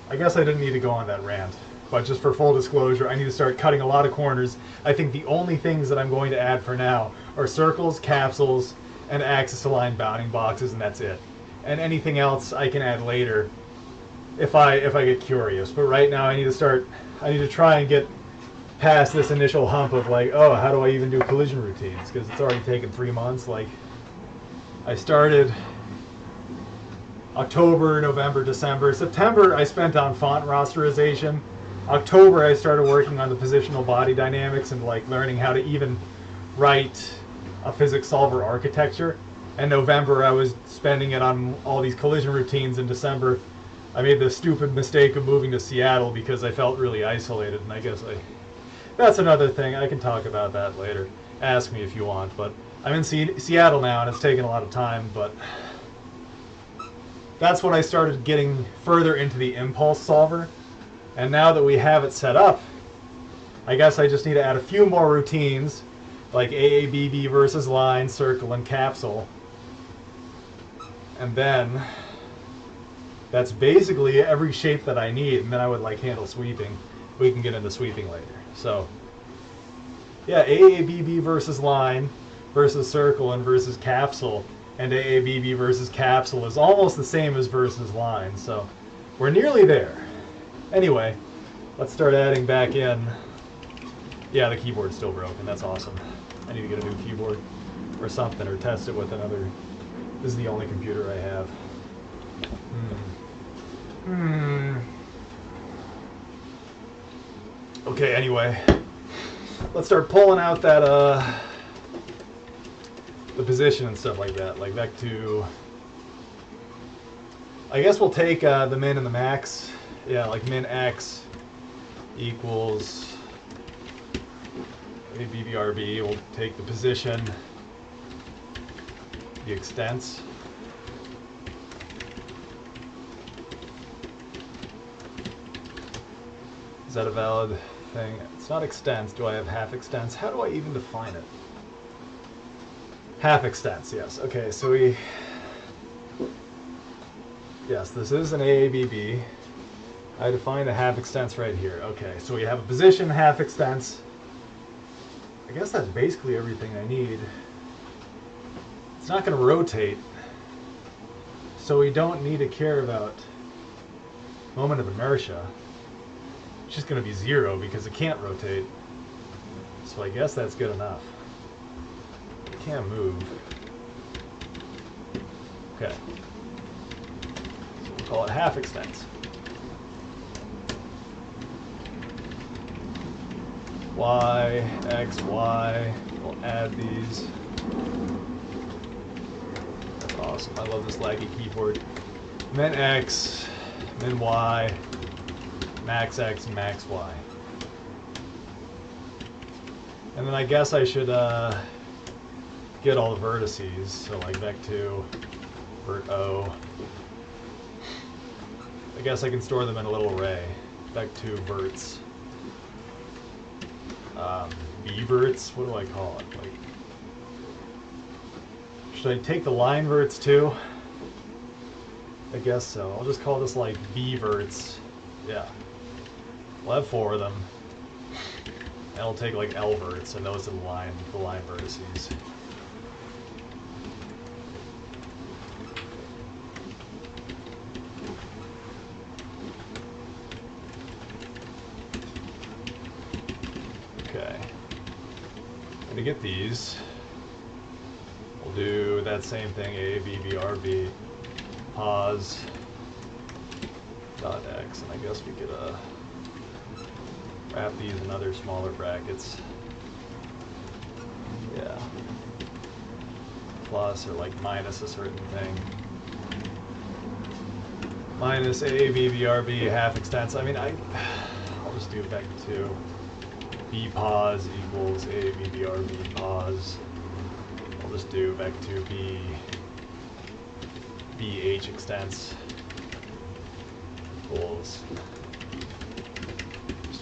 I guess I didn't need to go on that rant. But just for full disclosure, I need to start cutting a lot of corners. I think the only things that I'm going to add for now are circles, capsules, and axis-aligned bounding boxes, and that's it. And anything else I can add later if I get curious. But right now I need to try and get past this initial hump of like, oh, how do I even do collision routines? Because it's already taken 3 months. Like, I started October, November, December. September I spent on font rasterization. October I started working on the positional body dynamics and like learning how to even write a physics solver architecture. And November I was spending it on all these collision routines. In December I made the stupid mistake of moving to Seattle because I felt really isolated, and I guess that's another thing. I can talk about that later. Ask me if you want, but I'm in Seattle now and it's taken a lot of time, but that's when I started getting further into the impulse solver. And now that we have it set up, I guess I just need to add a few more routines, like AABB versus line, circle, and capsule. And then That's basically every shape that I need, and then I would like handle sweeping. We can get into sweeping later. So yeah, AABB versus line versus circle and versus capsule, and AABB versus capsule is almost the same as versus line, so we're nearly there. Anyway, let's start adding back in. Yeah, the keyboard's still broken. That's awesome. I need to get a new keyboard or something, or test it with another. This is the only computer I have. Okay, anyway, let's start pulling out that the position and stuff like that. Like back to, I guess we'll take the min and the max. Yeah, like min x equals BBRB. We'll take the position, the extents. Is that a valid thing? It's not extents. Do I have half extents? How do I even define it? Half extents, yes. Okay, so yes, this is an AABB. I defined a half extents right here. Okay, so we have a position, half extents. I guess that's basically everything I need. It's not going to rotate, so we don't need to care about moment of inertia. It's just going to be 0 because it can't rotate. So I guess that's good enough. It can't move. Okay. So we'll call it half extents. Y, X, Y. We'll add these. That's awesome. I love this laggy keyboard. Min X, min Y. Max X, max Y. And then I guess I should get all the vertices. So like vec2, vert O. I guess I can store them in a little array. Vec2 verts. B verts? What do I call it? Like, should I take the line verts too? I guess so. I'll just call this like B verts. Yeah. We'll have 4 of them. And I'll take like L verts, and those are the line vertices. Okay. And to get these, we'll do that same thing, A, B, B, R, B, pause, dot X, and I guess we could wrap these in other smaller brackets. Yeah. Plus or like minus a certain thing. Minus A, B, B, R, B, half extents. I mean, I'll just do vec2. B pause equals A, B, B, R, B pause. I'll just do vec2 B, B, H extents equals.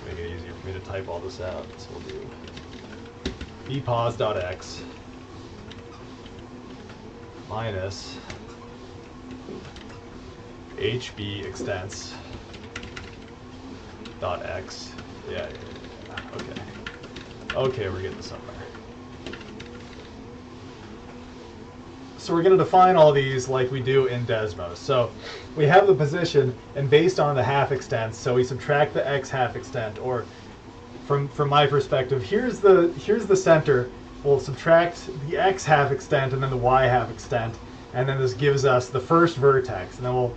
Make it easier for me to type all this out. So we'll do bpause.x minus hb extents dot x. Yeah. Okay. Okay, we're getting somewhere. So we're going to define all these like we do in Desmos. So we have the position, and based on the half extents, so we subtract the x half extent, or from my perspective, here's the center. We'll subtract the x half extent and then the y half extent, and then this gives us the first vertex. And then we'll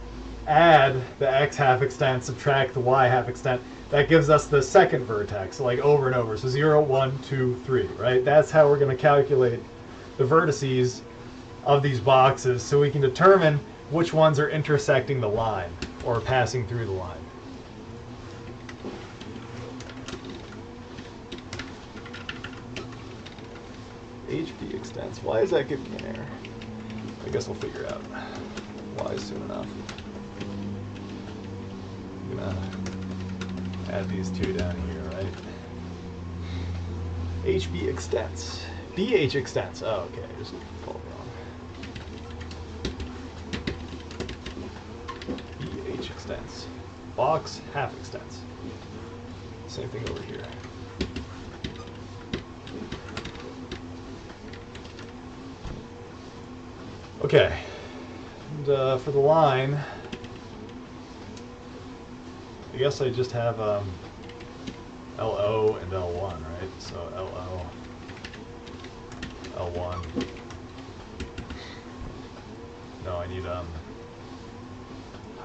add the x half extent, subtract the y half extent. That gives us the second vertex, like over and over. So 0, 1, 2, 3, right? That's how we're going to calculate the vertices of these boxes, so we can determine which ones are intersecting the line or passing through the line. HB extents. Why is that giving me an error? I guess we'll figure out why soon enough. I'm gonna add these 2 down here, right? HB extents. BH extents. Oh, okay. I just called it wrong. extents. Box, half extents. Same thing over here. Okay, and for the line, I guess I just have LO and L1, right? So LO, L1. No, I need, how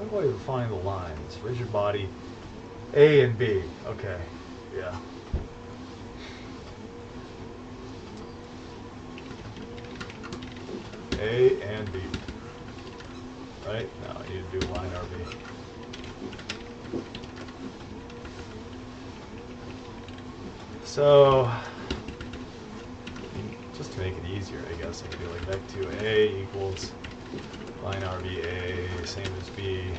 do I define the lines? Rigid body, A and B. Okay, yeah. A and B. Right? Now I need to do line RB. So, just to make it easier, I guess I can do like vec2 A equals line RB A, same as B.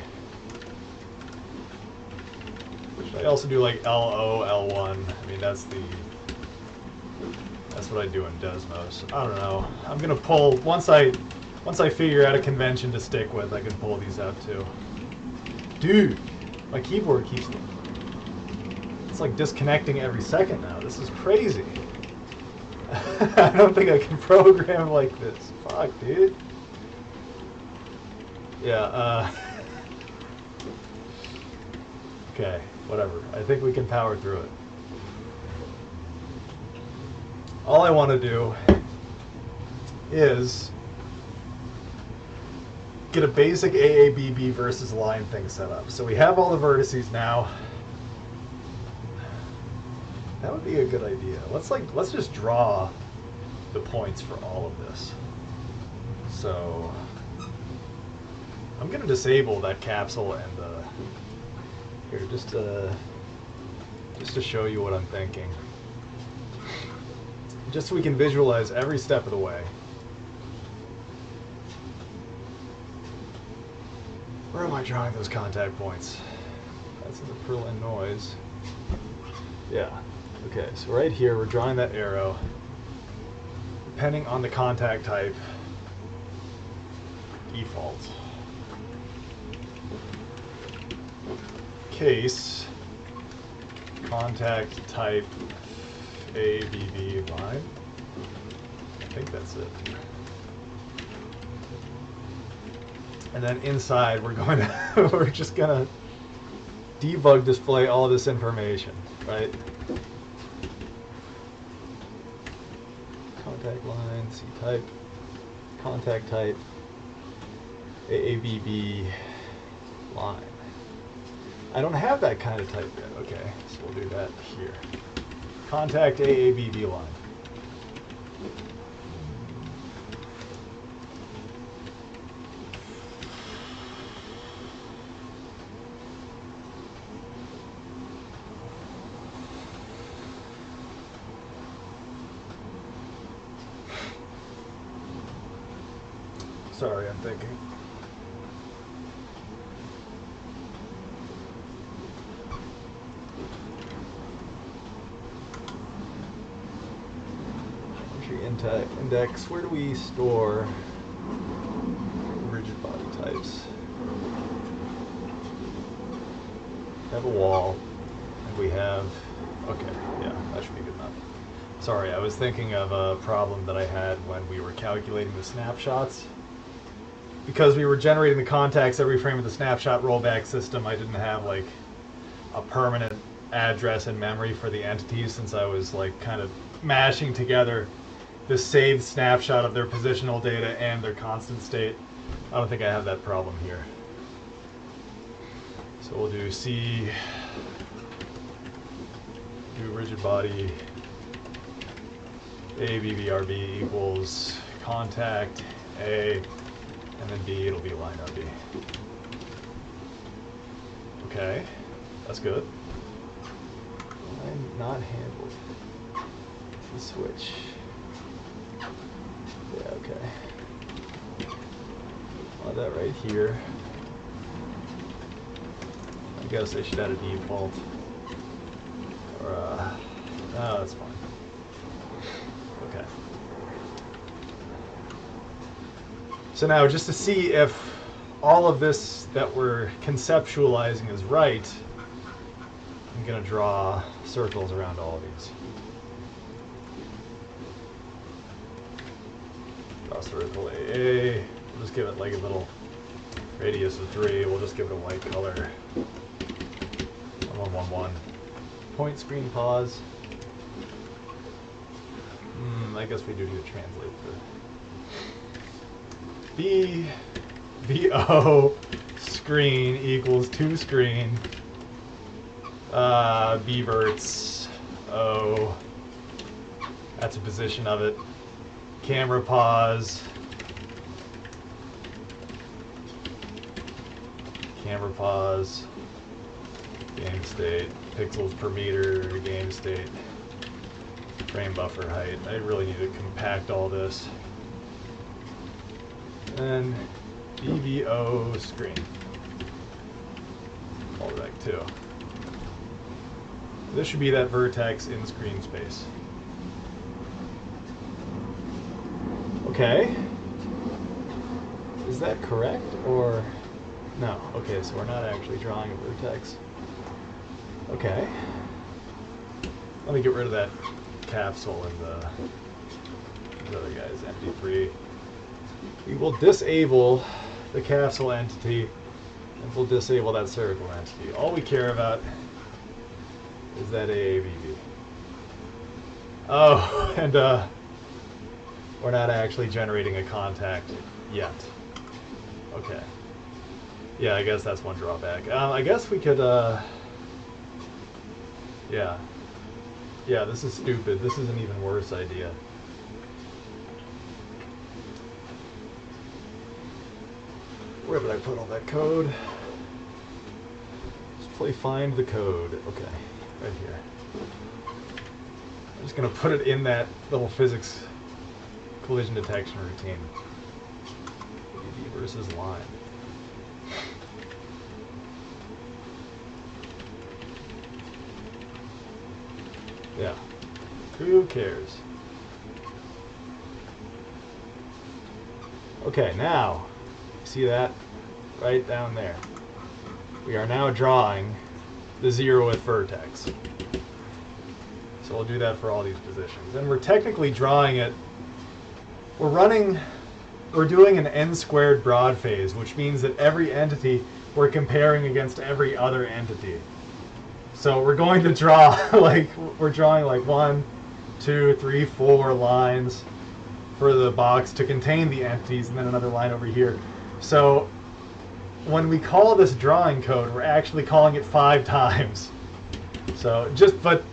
Should I also do like LO, L1? I mean, that's what I do in Desmos. I don't know. I'm gonna pull once I figure out a convention to stick with. I can pull these out too. Dude, my keyboard keeps. It's like disconnecting every second now. This is crazy. I don't think I can program like this. Fuck, dude. Yeah. Okay. Whatever. I think we can power through it. All I want to do is get a basic AABB versus line thing set up. So we have all the vertices now. That would be a good idea. Let's just draw the points for all of this. So I'm going to disable that capsule and here just to show you what I'm thinking. Just so we can visualize every step of the way. Where am I drawing those contact points? That's in the Perlin noise. Yeah. Okay, so right here we're drawing that arrow. Depending on the contact type, default. Case, contact type ABB line. I think that's it. And then inside we're going to we're just gonna debug display all of this information, right? Contact line, C type, contact type, AABB line. I don't have that kind of type yet. Okay, so we'll do that here. Contact AABB line. Sorry, I'm thinking. Index, where do we store rigid body types? We have a wall, and we have, okay, yeah, that should be good enough. Sorry, I was thinking of a problem that I had when we were calculating the snapshots. Because we were generating the contacts every frame of the snapshot rollback system, I didn't have like a permanent address in memory for the entities, since I was like kind of mashing together the saved snapshot of their positional data and their constant state. I don't think I have that problem here. So we'll do C, do rigid body, ABBRB equals contact A, and then B, it'll be line RB. Okay, that's good. Line not handled. The switch. Yeah, okay. I'll that right here. I guess I should add a default. Or, no, that's fine. Okay. So now, just to see if all of this that we're conceptualizing is right, I'm going to draw circles around all of these. Draw circle AA. We'll just give it like a little radius of 3. We'll just give it a white color. 1, 1, 1, 1. Point screen pause. I guess we do need to translate for VO screen equals to screen bverts O. That's a position of it. Camera pause. Camera pause. Game state. Pixels per meter. Game state. Frame buffer height. I really need to compact all this. And BVO screen. Callback 2. This should be that vertex in screen space. Okay. Is that correct or no? Okay, so we're not actually drawing a vertex. Okay. Let me get rid of that capsule and the other guy's empty free. We will disable the capsule entity and we'll disable that circle entity. All we care about is that AAVB. Oh, and we're not actually generating a contact yet. Okay. Yeah, I guess that's one drawback. I guess we could, yeah. Yeah, this is stupid. This is an even worse idea. Where did I put all that code? Let's play find the code. Okay, right here. I'm just going to put it in that little physics collision detection routine. AV versus line. Yeah. Who cares? Okay, now, see that? Right down there. We are now drawing the zeroth vertex. So we'll do that for all these positions. And we're technically drawing it, we're doing an n squared broad phase, which means that every entity we're comparing against every other entity. So we're going to draw, we're drawing like 1, 2, 3, 4 lines for the box to contain the entities, and then another line over here. So when we call this drawing code, we're actually calling it 5 times. So but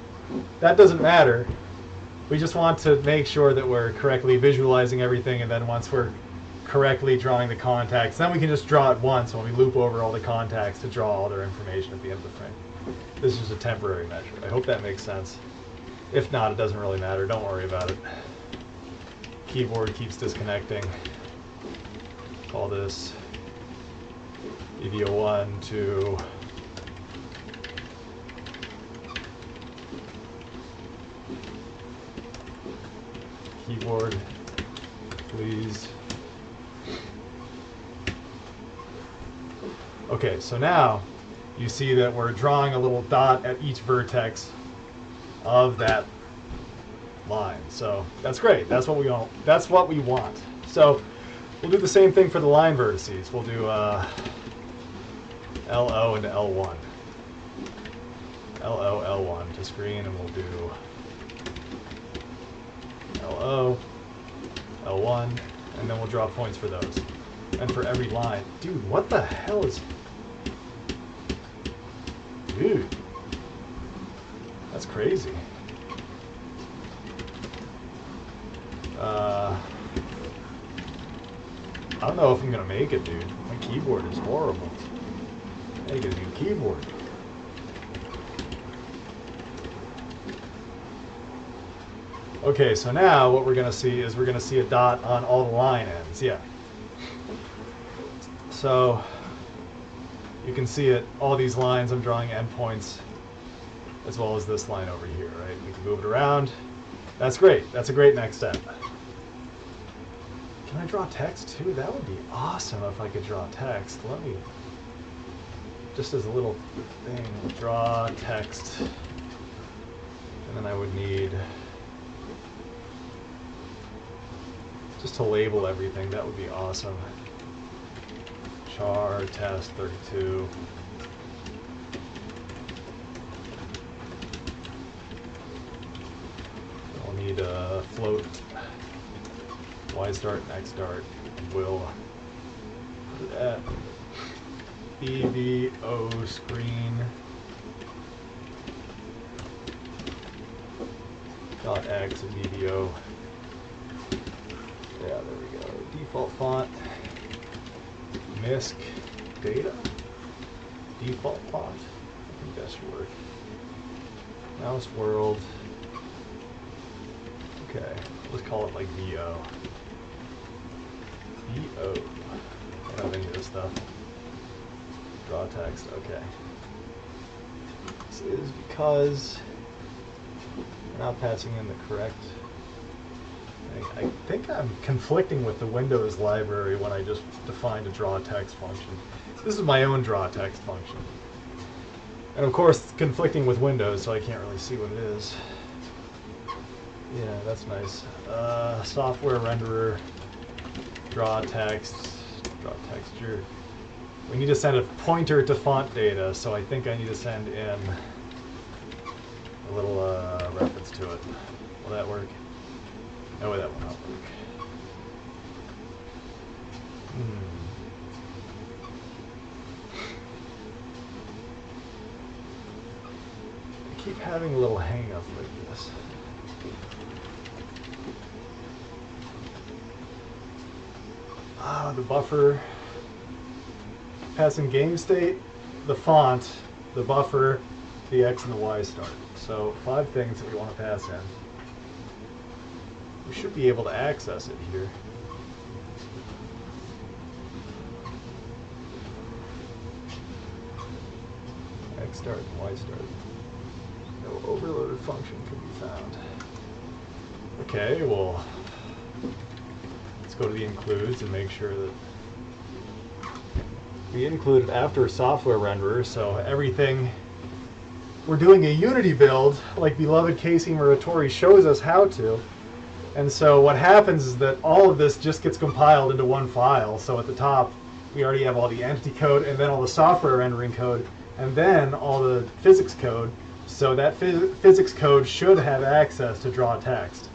that doesn't matter. We just want to make sure that we're correctly visualizing everything, and then once we're correctly drawing the contacts, then we can just draw it once when we loop over all the contacts to draw all their information at the end of the frame. This is a temporary measure. I hope that makes sense. If not, it doesn't really matter. Don't worry about it. Keyboard keeps disconnecting. Call this EVO1 to keyboard, please. Okay, so now you see that we're drawing a little dot at each vertex of that line. So that's great. That's what we want. That's what we want. So we'll do the same thing for the line vertices. We'll do LO and L1. LO, L1 to screen, and we'll do LO, L1, and then we'll draw points for those. And for every line. Dude, what the hell is... Dude, that's crazy. I don't know if I'm gonna make it, dude. My keyboard is horrible. I need a new keyboard. Okay, so now what we're gonna see is we're gonna see a dot on all the line ends. Yeah. So you can see it, all these lines, I'm drawing endpoints, as well as this line over here, right? We can move it around. That's great. That's a great next step. Can I draw text too? That would be awesome if I could draw text. Let me, just as a little thing, draw text. And then I would need, just to label everything, that would be awesome. Char test 32. I'll need a float, y start and x start. We'll put it at BVO screen dot x and BVO. Yeah, there we go. Default font. MISC data. Default font. I think that should work. Mouse world. Okay, let's call it like VO. VO. I don't think this stuff. Draw text. Okay. This is because we're not passing in the correct. I think I'm conflicting with the Windows library when I just defined a draw text function. This is my own draw text function. And of course, it's conflicting with Windows, so I can't really see what it is. Yeah, that's nice. Software renderer, draw text, draw texture. We need to send a pointer to font data, so I think I need to send in a little reference to it. Will that work? No, that will not work. I keep having a little hang up like this. The buffer, passing game state, the font, the buffer, the X and the Y start. So 5 things that we want to pass in. We should be able to access it here. X start and Y start. No overloaded function can be found. Okay, well, let's go to the includes and make sure that we include it after software renderer, so everything. We're doing a Unity build, like beloved Casey Muratori shows us how to. And so what happens is that all of this just gets compiled into one file. So at the top, we already have all the entity code, and then all the software rendering code, and then all the physics code. So that physics code should have access to draw text.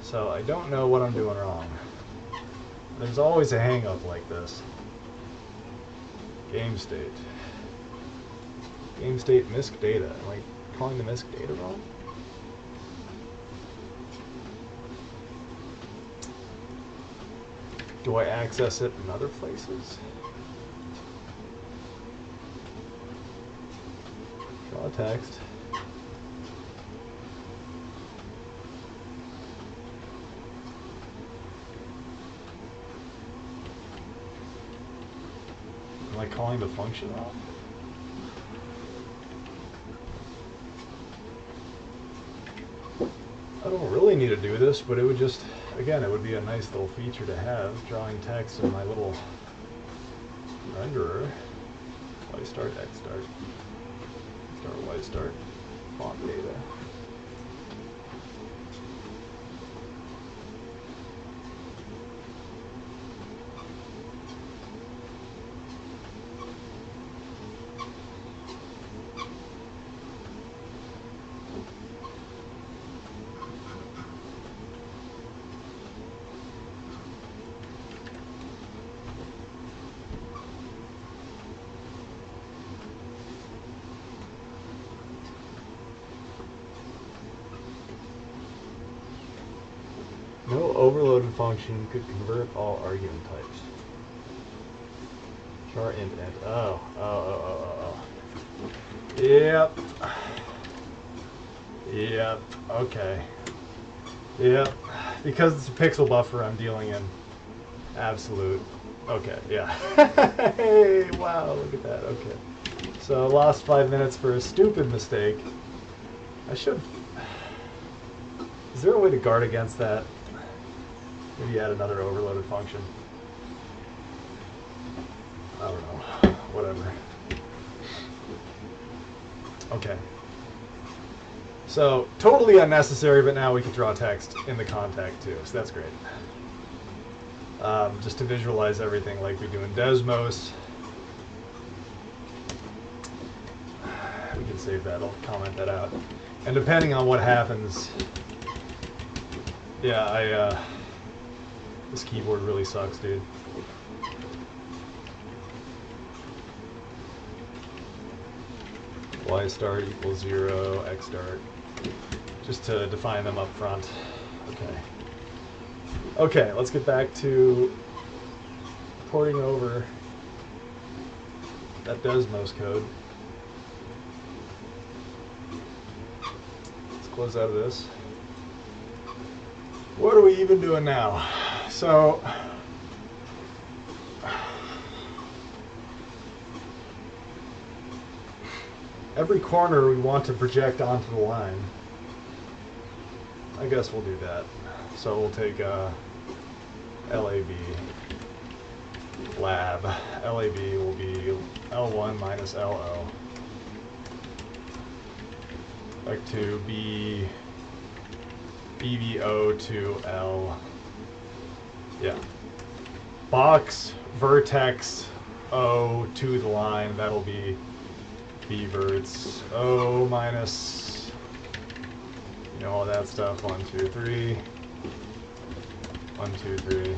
So I don't know what I'm doing wrong. There's always a hang-up like this. Game state. Game state MISC data. Am I calling the MISC data wrong? Do I access it in other places? Draw text. Am I calling the function wrong? I don't really need to do this, but it would just, again, it would be a nice little feature to have, drawing text in my little renderer. Y start, X start, start, Y start, font data. No overloaded function could convert all argument types. Char int int. Oh. Yep. Yep. Okay. Yep. Because it's a pixel buffer I'm dealing in absolute. Okay, yeah. Hey, wow, look at that. Okay. So I lost 5 minutes for a stupid mistake. I should. Is there a way to guard against that? Maybe add another overloaded function. I don't know. Whatever. Okay. So, totally unnecessary, but now we can draw text in the contact too, so that's great. Just to visualize everything like we do in Desmos. We can save that, I'll comment that out. And depending on what happens, yeah, this keyboard really sucks, dude. Y start equals 0, X start, just to define them up front. Okay. Okay, let's get back to porting over that Desmos code. Let's close out of this. What are we even doing now? So, every corner we want to project onto the line. I guess we'll do that. So we'll take LAB, lab. LAB will be L1 minus LO. Back to BVO to L. Yeah. Box, vertex, O to the line. That'll be B verts. O minus, you know, all that stuff. 1, 2, 3. 1, 2, 3.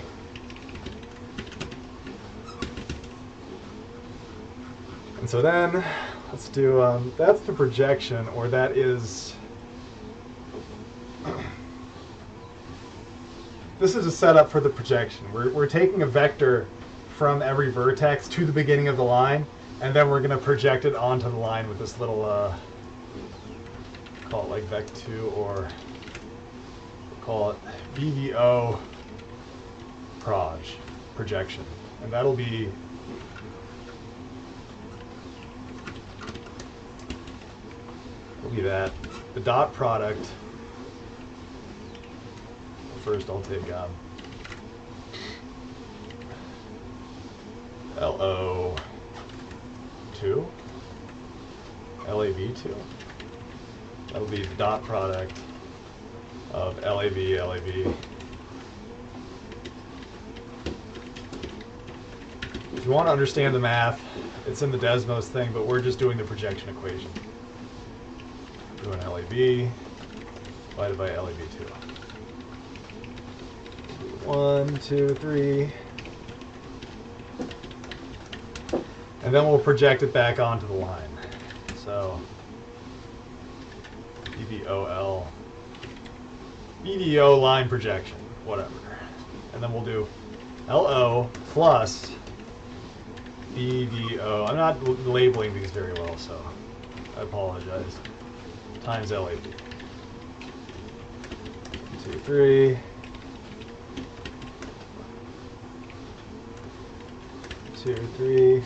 And so then, let's do, that's the projection, or that is, this is a setup for the projection. We're taking a vector from every vertex to the beginning of the line, and then we're going to project it onto the line with this little, call it like vec2, or we'll call it BVO projection. And that'll be that. The dot product, first I'll take LO2, LAB2. That'll be the dot product of LAB. If you want to understand the math, it's in the Desmos thing, but we're just doing the projection equation. We're doing LAB divided by LAB2. 1, 2, 3. And then we'll project it back onto the line. So BVO line projection, whatever. And then we'll do LO plus BVO. I'm not labeling these very well, so I apologize. Times LAB. 2, 3. 2, 3.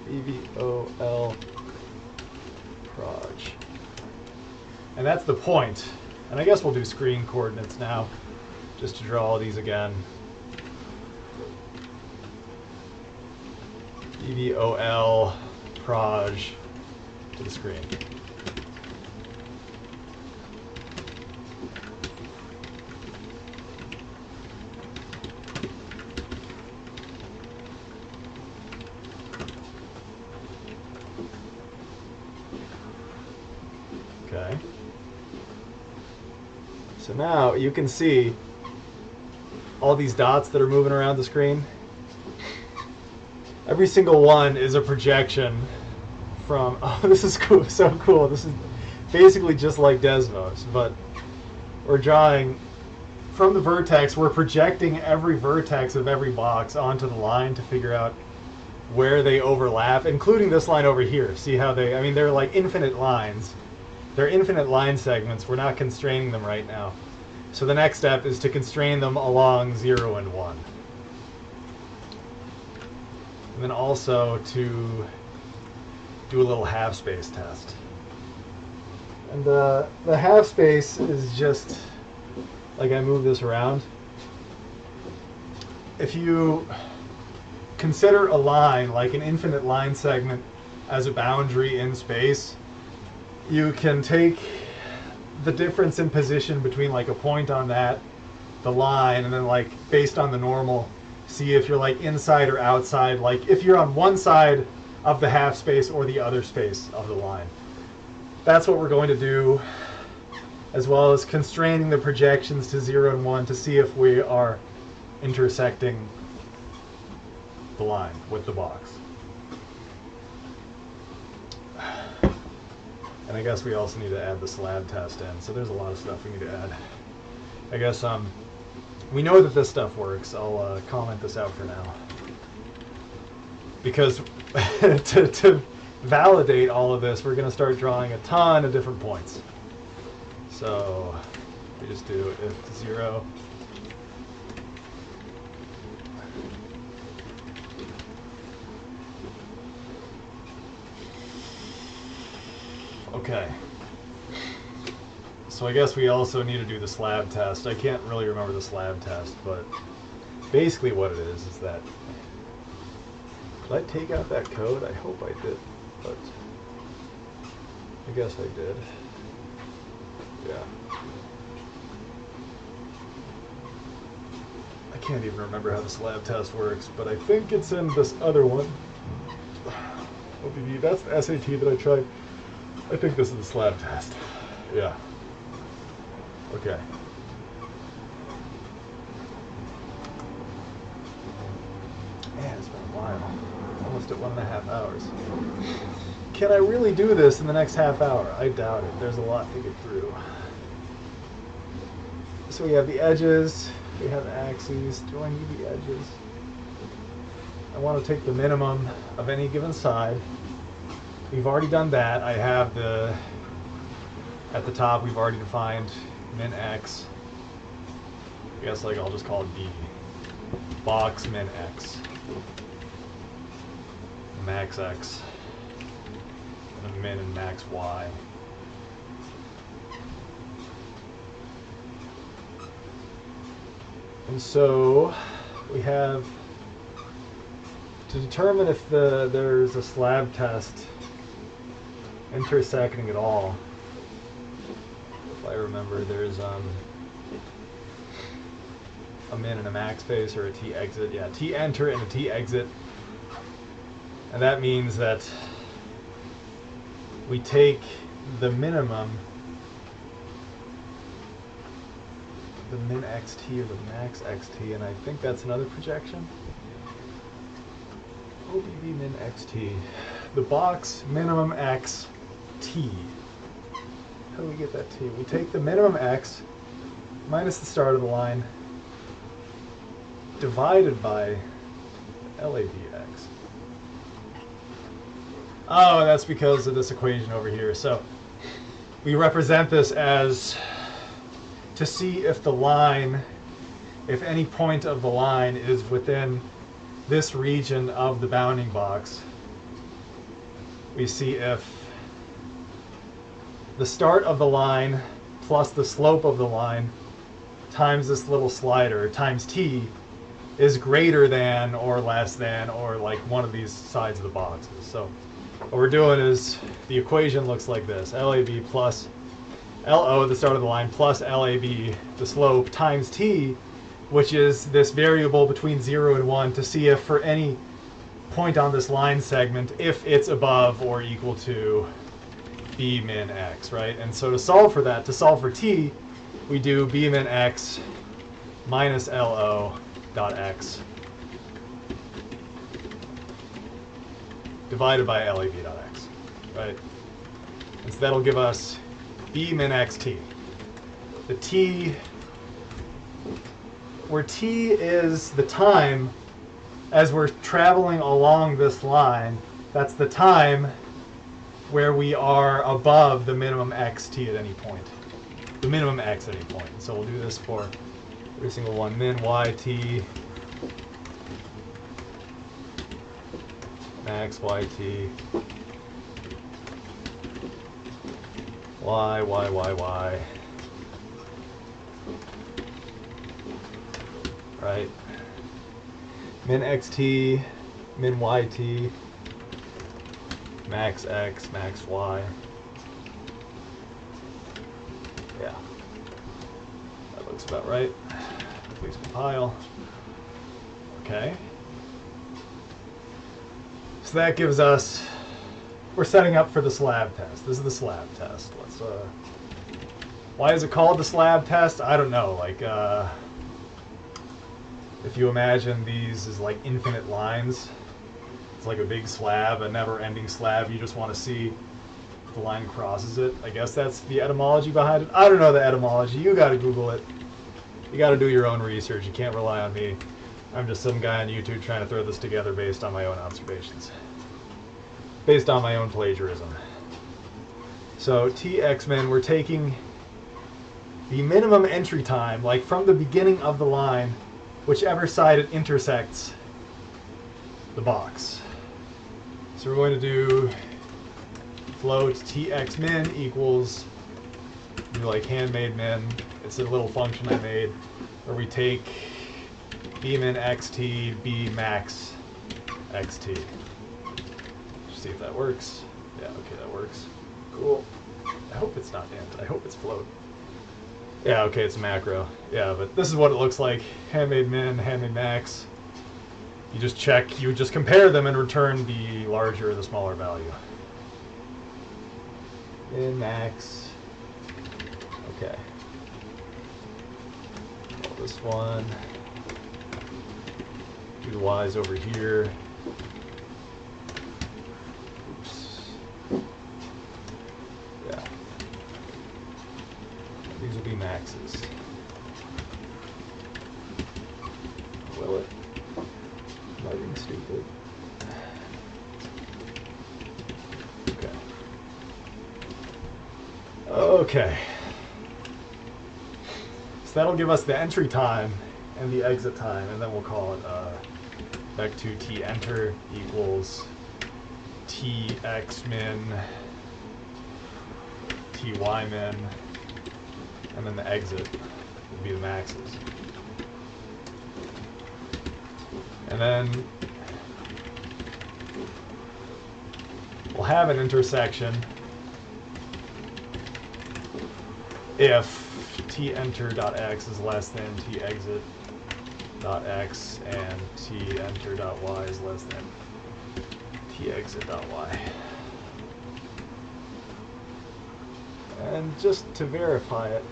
BVOL proj. And that's the point. And I guess we'll do screen coordinates now, just to draw all these again. BVOL proj to the screen. Okay. So now you can see all these dots that are moving around the screen. Every single one is a projection from, oh, this is cool, so cool. This is basically just like Desmos, but we're drawing from the vertex, we're projecting every vertex of every box onto the line to figure out where they overlap, including this line over here. See how they, I mean, they're like infinite lines. They're infinite line segments. We're not constraining them right now. So the next step is to constrain them along 0 and 1. And then also to do a little half space test. And the half space is just, like I move this around, if you consider a line, like an infinite line segment, as a boundary in space, you can take the difference in position between like a point on that, the line, and then like based on the normal, see if you're like inside or outside, like if you're on one side of the half space or the other space of the line. That's what we're going to do, as well as constraining the projections to 0 and 1 to see if we are intersecting the line with the box. And I guess we also need to add the slab test in, so there's a lot of stuff we need to add. I guess we know that this stuff works. I'll comment this out for now. Because to validate all of this, we're going to start drawing a ton of different points. So we just do if 0 okay. So I guess we also need to do the slab test. I can't really remember the slab test, but basically what it is that, did I take out that code? I hope I did, but I guess I did. Yeah. I can't even remember how the slab test works, but I think it's in this other one. OBV, that's the SAT that I tried. I think this is the slab test. Yeah. Okay. Man, it's been a while. Almost at 1.5 hours. Can I really do this in the next half hour? I doubt it. There's a lot to get through. So we have the edges, we have the axes. Do I need the edges? I want to take the minimum of any given side. We've already done that. I have at the top, we've already defined min x. I guess like I'll just call it B. Box min x. Max x. And then min and max y. And so we have to determine if there's a slab test intersecting at all. If I remember, there's a min and a max space, or a t exit. Yeah, t enter and a t exit. And that means that we take the minimum, the min xt or the max xt, and I think that's another projection. OBV min xt. The box minimum x t. How do we get that t? We take the minimum x minus the start of the line divided by LABX. Oh, that's because of this equation over here. So we represent this as to see if the line, if any point of the line is within this region of the bounding box. We see if the start of the line plus the slope of the line times this little slider times t is greater than or less than or like one of these sides of the boxes. So what we're doing is the equation looks like this: LAB plus LO, the start of the line, plus LAB, the slope, times t, which is this variable between 0 and 1, to see if for any point on this line segment, if it's above or equal to b min x, right? And so to solve for that, to solve for t, we do b min x minus LO dot x divided by LAB dot x, right? And so that'll give us b min xt. The t, where t is the time as we're traveling along this line, that's the time where we are above the minimum xt at any point. The minimum x at any point. So we'll do this for every single one. Min yt, max yt, y. Right? min xt, min yt, max x, max y. Yeah, that looks about right. Please compile. Okay. So that gives us, we're setting up for the slab test. This is the slab test. Let's, why is it called the slab test? I don't know. Like, if you imagine these as like infinite lines, it's like a big slab, a never-ending slab. You just want to see if the line crosses it. I guess that's the etymology behind it. I don't know the etymology. You got to Google it. You got to do your own research. You can't rely on me. I'm just some guy on YouTube trying to throw this together based on my own observations, based on my own plagiarism. So txmin, we're taking the minimum entry time, like from the beginning of the line, whichever side it intersects the box. So we're going to do float txmin equals, do like handmade min. It's a little function I made where we take b min xt, b max xt. See if that works. Yeah, okay, that works. Cool. I hope it's not int. I hope it's float. Yeah, okay, it's a macro. Yeah, but this is what it looks like. Handmade min, handmade max. You just check, you just compare them and return the larger or the smaller value. Min, max. Okay. Call this one. Do the y's over here. Oops. Yeah. These will be maxes. Will it? Am I being stupid? Okay. Okay. So that'll give us the entry time and the exit time, and then we'll call it back to tEnter equals txmin, tymin, and then the exit will be the maxes. And then we'll have an intersection if tEnter.x is less than tExit.x and tEnter.y is less than tExit.y. And just to verify it,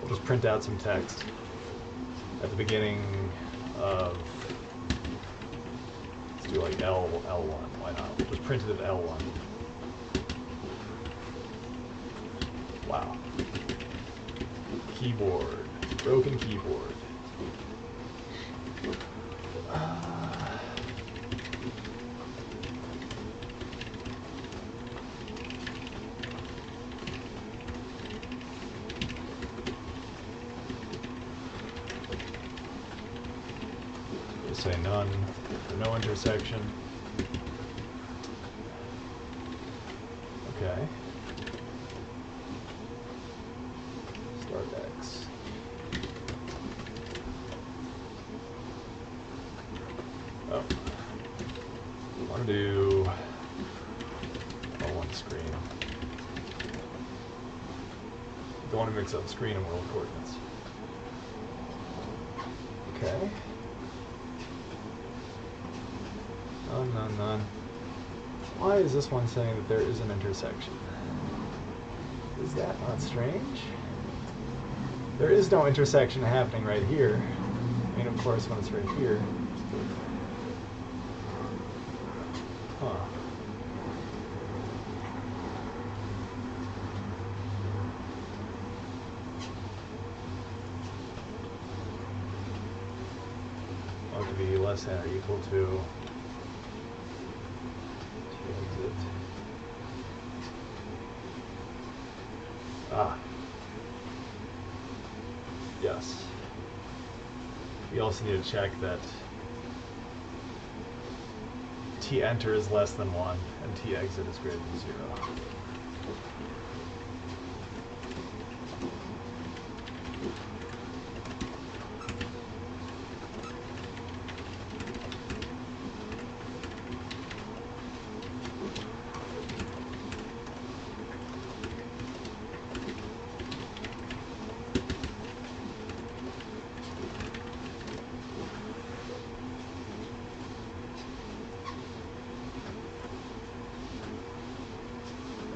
we'll just print out some text at the beginning of, let's do like L1, why not? We'll just print it at L1. Wow. Keyboard, broken keyboard. We'll say none, for no intersection. Okay. Start X. Oh. I want to do one screen. Don't want to mix up screen and world coordinates. Okay. None, none, none. Why is this one saying that there is an intersection? Is that not strange? There is no intersection happening right here. I mean, of course, when it's right here. Huh. Ought to be less than or equal to exit. Ah. Yes. We also need to check that tEnter is less than 1 and tExit is greater than 0.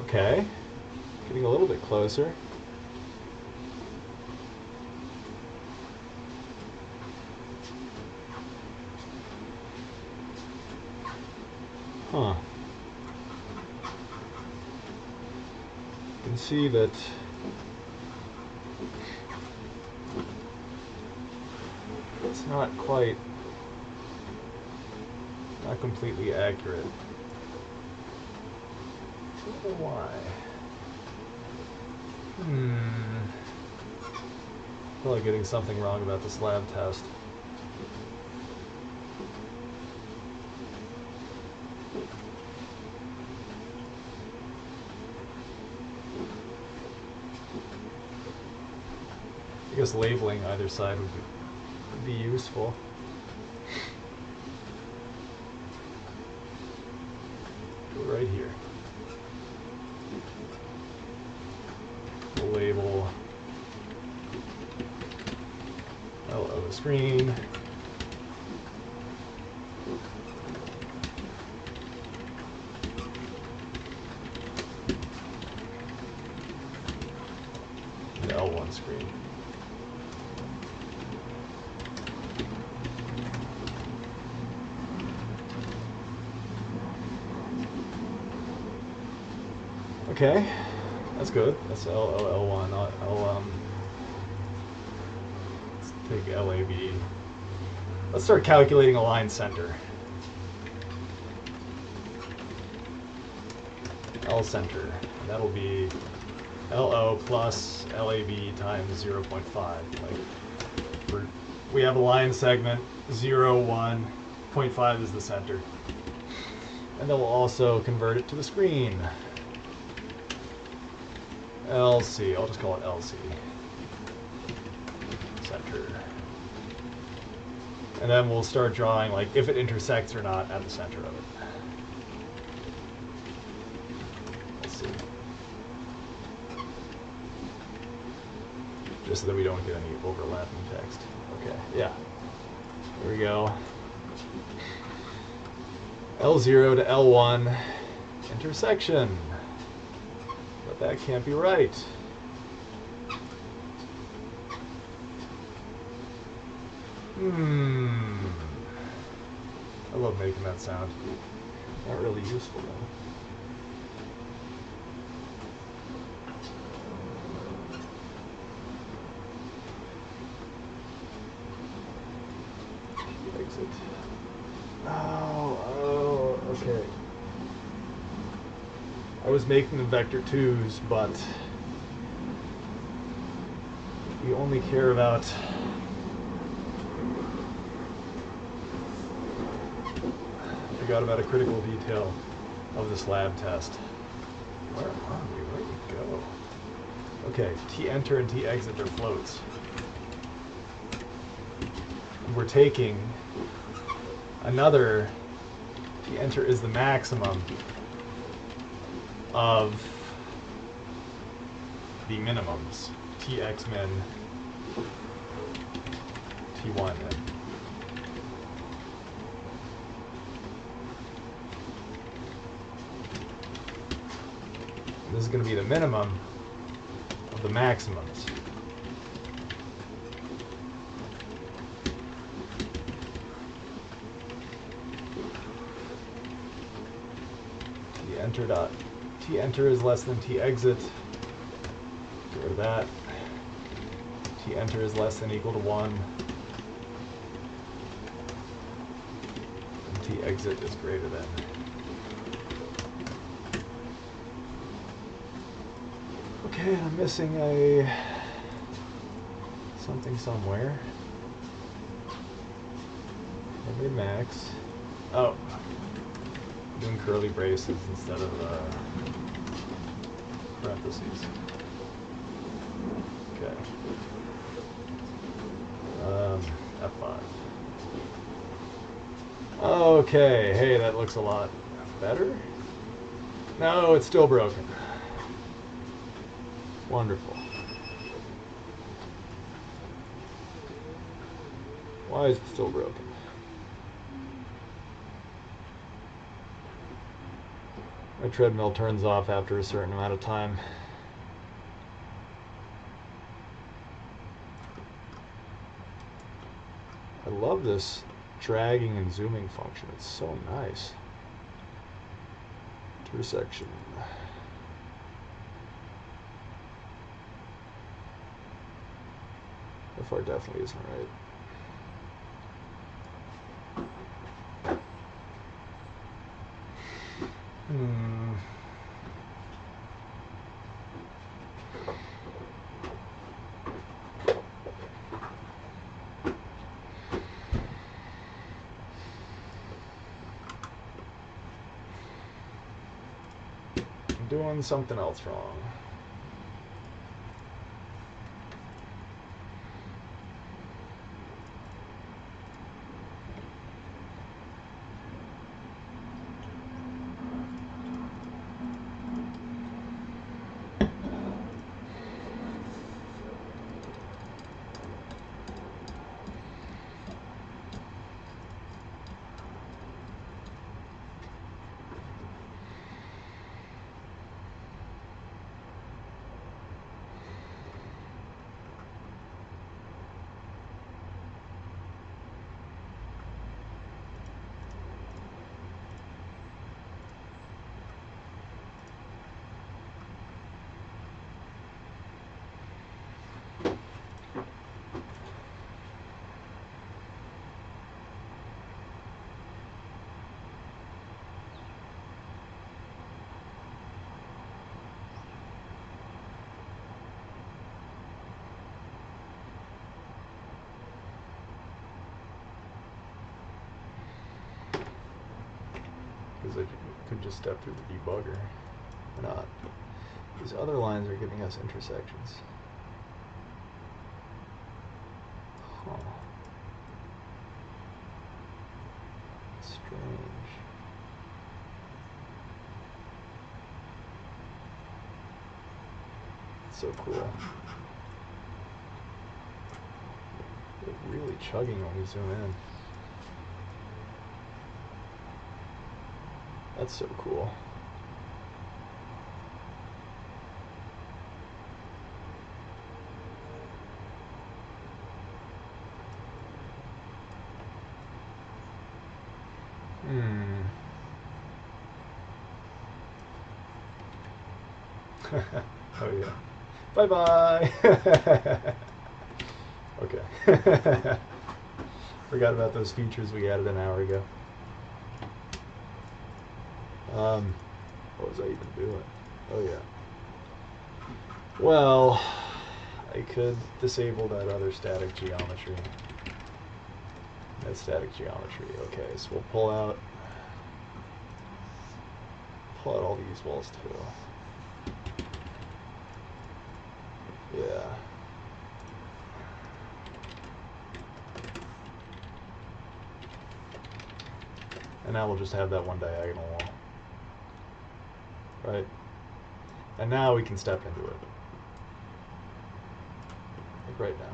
Okay, getting a little bit closer. Huh. You can see that it's not completely accurate. I don't know why. Probably getting something wrong about this lab test. I guess labeling either side would be useful. Right here. We'll label LO screen. And L1 screen. Okay, that's good. That's L1. Let's take LAB. Let's start calculating a line center. L center. That'll be LO plus LAB times 0.5. We have a line segment, 0, 1, 0.5 is the center. And then we'll also convert it to the screen. LC, I'll just call it LC. Center. And then we'll start drawing, like, if it intersects or not at the center of it. Let's see. Just so that we don't get any overlapping text. Okay, yeah. There we go. L0 to L1 intersection. But that can't be right. I love making that sound. Not really useful though. Exit. Oh, okay. I was making the vector 2s, but we only care about forgot about a critical detail of this lab test. Where are we? Where did we go? Okay, T enter and T exit are floats. We're taking another T enter is the maximum of the minimums. Tx min, T1 min. This is going to be the minimum of the maximums. T enter dot. T enter is less than T exit. Get rid of that. T enter is less than equal to 1. And T exit is greater than. Okay, I'm missing something somewhere. Memory max. Oh, I'm doing curly braces instead of parentheses. Okay. F5. Okay, hey, that looks a lot better. No, it's still broken. Wonderful. Why is it still broken? My treadmill turns off after a certain amount of time. I love this dragging and zooming function. It's so nice. Intersection. So far definitely isn't right. I'm doing something else wrong. Because I could just step through the debugger. Or not. These other lines are giving us intersections. Huh. Strange. It's so cool. They're really chugging when we zoom in. That's so cool. Oh yeah. Bye bye. Okay. Forgot about those features we added an hour ago. What was I even doing? Oh yeah. Well, I could disable that other static geometry. That static geometry. Okay, so we'll pull out all these walls too. Yeah. And now we'll just have that one diagonal wall. Right? And now we can step into it. Like right now.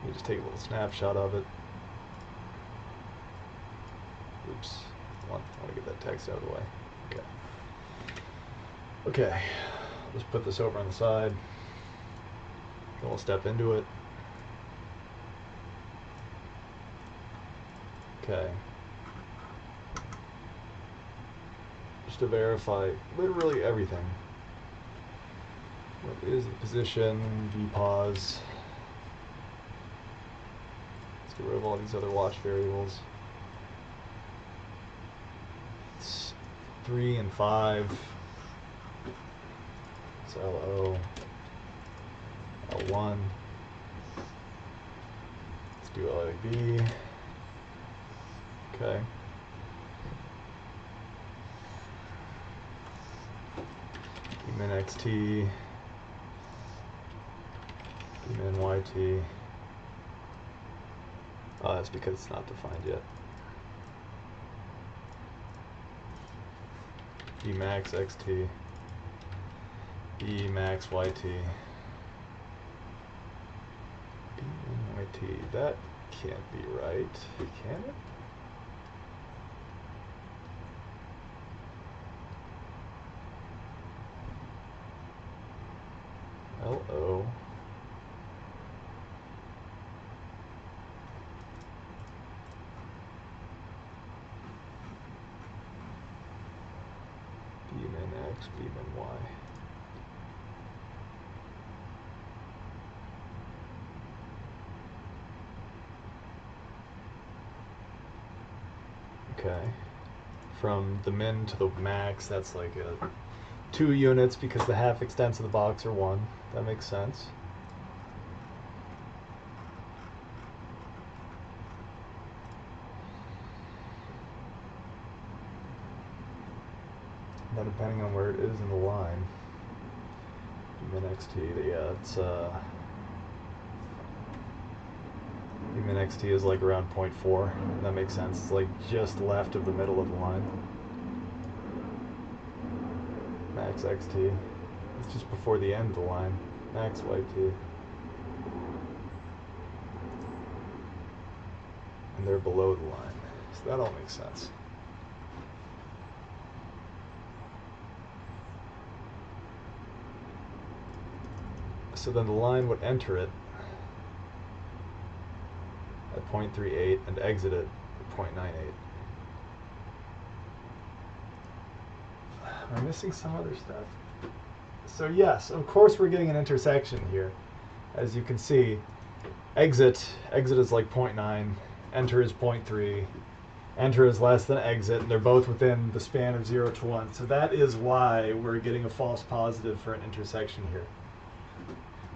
You just take a little snapshot of it. Oops. I want to get that text out of the way. Okay. Okay. Let's put this over on the side. Then we'll step into it. Okay. Just to verify literally everything. What is the position, vpos. Let's get rid of all these other watch variables. It's 3 and 5. It's LO. L1. Let's do LAB. Okay. Min XT. Min YT. Oh, that's because it's not defined yet. B max XT. B max YT. B min YT. That can't be right, can it? LO. B min X, B min Y. Okay. From the min to the max, that's like 2 units because the half extents of the box are 1. That makes sense. Now depending on where it is in the line, min xt, yeah, it's min xt is like around 0.4. That makes sense. It's like just left of the middle of the line. Max xt, it's just before the end of the line. Max yt. And they're below the line. So that all makes sense. So then the line would enter it at 0.38 and exit it at 0.98. Am I missing some other stuff? So yes, of course we're getting an intersection here. As you can see, exit is like 0.9, enter is 0.3, enter is less than exit, and they're both within the span of 0 to 1. So that is why we're getting a false positive for an intersection here.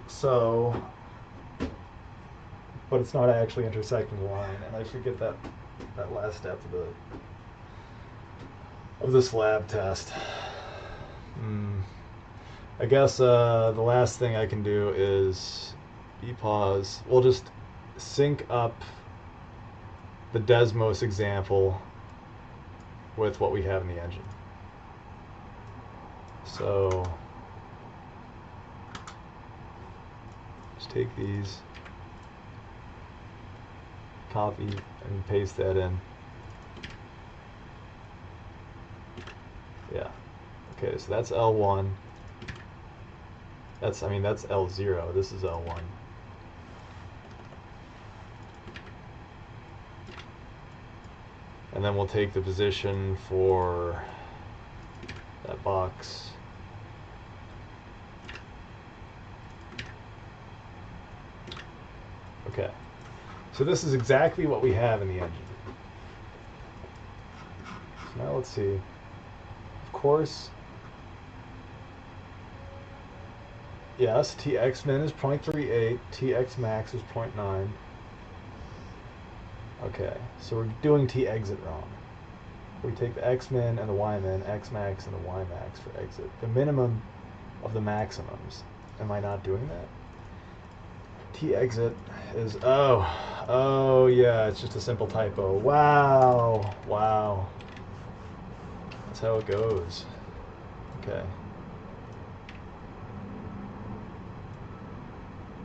So, but it's not actually intersecting the line, and I forget that last step of the slab test. I guess the last thing I can do is pause. We'll just sync up the Desmos example with what we have in the engine. So just take these, copy and paste that in. Yeah. Okay, so that's L1. That's L0. This is L1. And then we'll take the position for that box. Okay. So this is exactly what we have in the engine. So now let's see. Of course, yes, Tx min is 0.38, Tx max is 0.9. Okay, so we're doing T exit wrong. We take the X min and the Y min, X max and the Y max for exit. The minimum of the maximums. Am I not doing that? T exit is, oh yeah, it's just a simple typo. Wow. That's how it goes. Okay.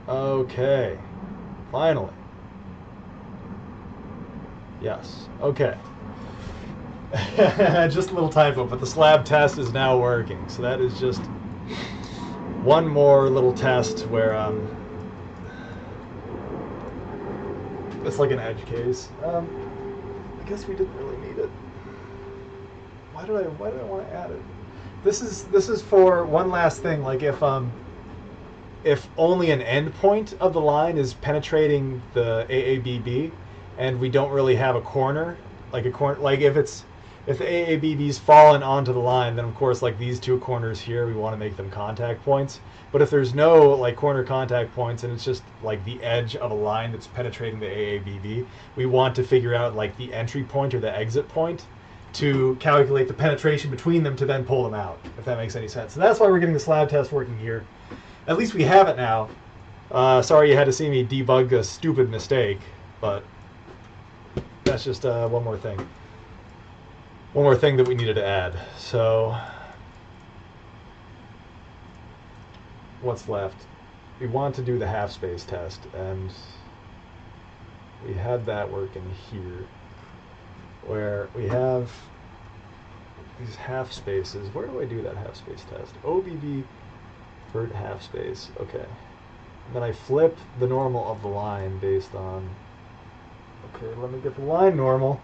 Okay. Finally. Yes. Okay. Just a little typo, but the slab test is now working. So that is just one more little test where it's like an edge case. I guess we didn't really need it. Why did I want to add it? This is for one last thing. Like if only an endpoint of the line is penetrating the AABB, and we don't really have a corner, like if the AABB's fallen onto the line, then of course like these two corners here, we want to make them contact points. But if there's no like corner contact points and it's just like the edge of a line that's penetrating the AABB, we want to figure out like the entry point or the exit point to calculate the penetration between them to then pull them out, if that makes any sense. And that's why we're getting the slab test working here. At least we have it now. Sorry you had to see me debug a stupid mistake, but that's just one more thing. One more thing that we needed to add. So, what's left? We want to do the half space test, and we had that working here, where we have these half spaces. Where do I do that half space test? OBB vert half space. Okay. And then I flip the normal of the line based on. Okay, let me get the line normal.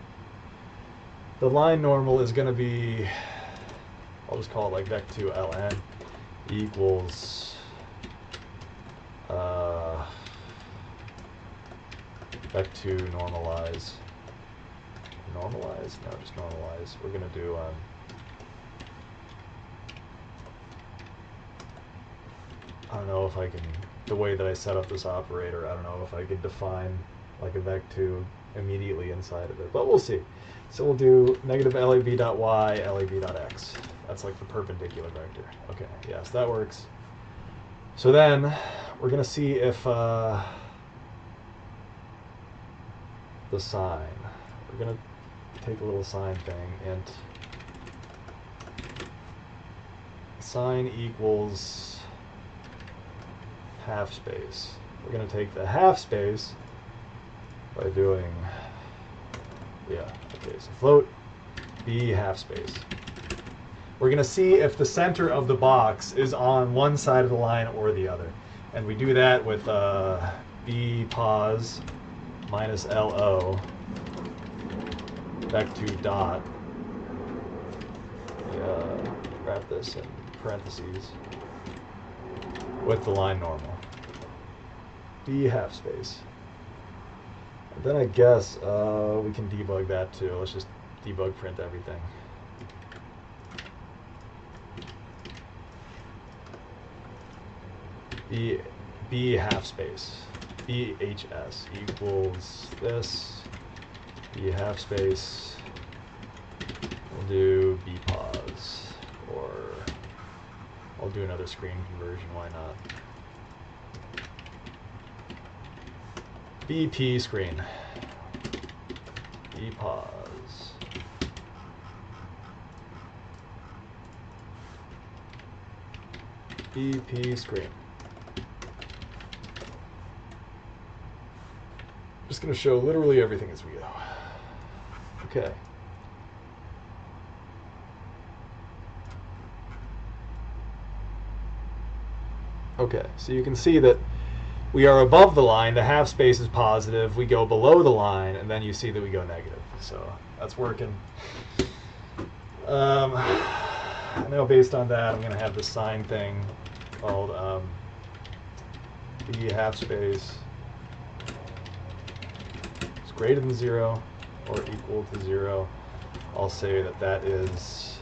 The line normal is going to be, I'll just call it like vec2 ln equals vec2 normalize. Normalize? No, just normalize. We're going to do I don't know if I can, the way that I set up this operator, I don't know if I can define like a vec2 immediately inside of it, but we'll see. So we'll do negative lab.y, lab.x. That's like the perpendicular vector. Okay, yes, that works. So then we're going to see if the sine, we're going to take a little sine thing, int sine equals half space. We're going to take the half space by doing, yeah, okay, so float b half space. We're going to see if the center of the box is on one side of the line or the other. And we do that with b pos minus lo vec2 dot. Wrap this in parentheses with the line normal. B half space. And then I guess we can debug that too. Let's just debug print everything. B half space. BHS equals this. B half space. We'll do B pause, or I'll do another screen conversion, why not? BP screen. B pause. BP screen. I'm just going to show literally everything as we go. Okay. Okay, so you can see that we are above the line, the half space is positive, we go below the line, and then you see that we go negative. So that's working. Now based on that, I'm going to have this sine thing called b half space is greater than 0 or equal to 0. I'll say that that is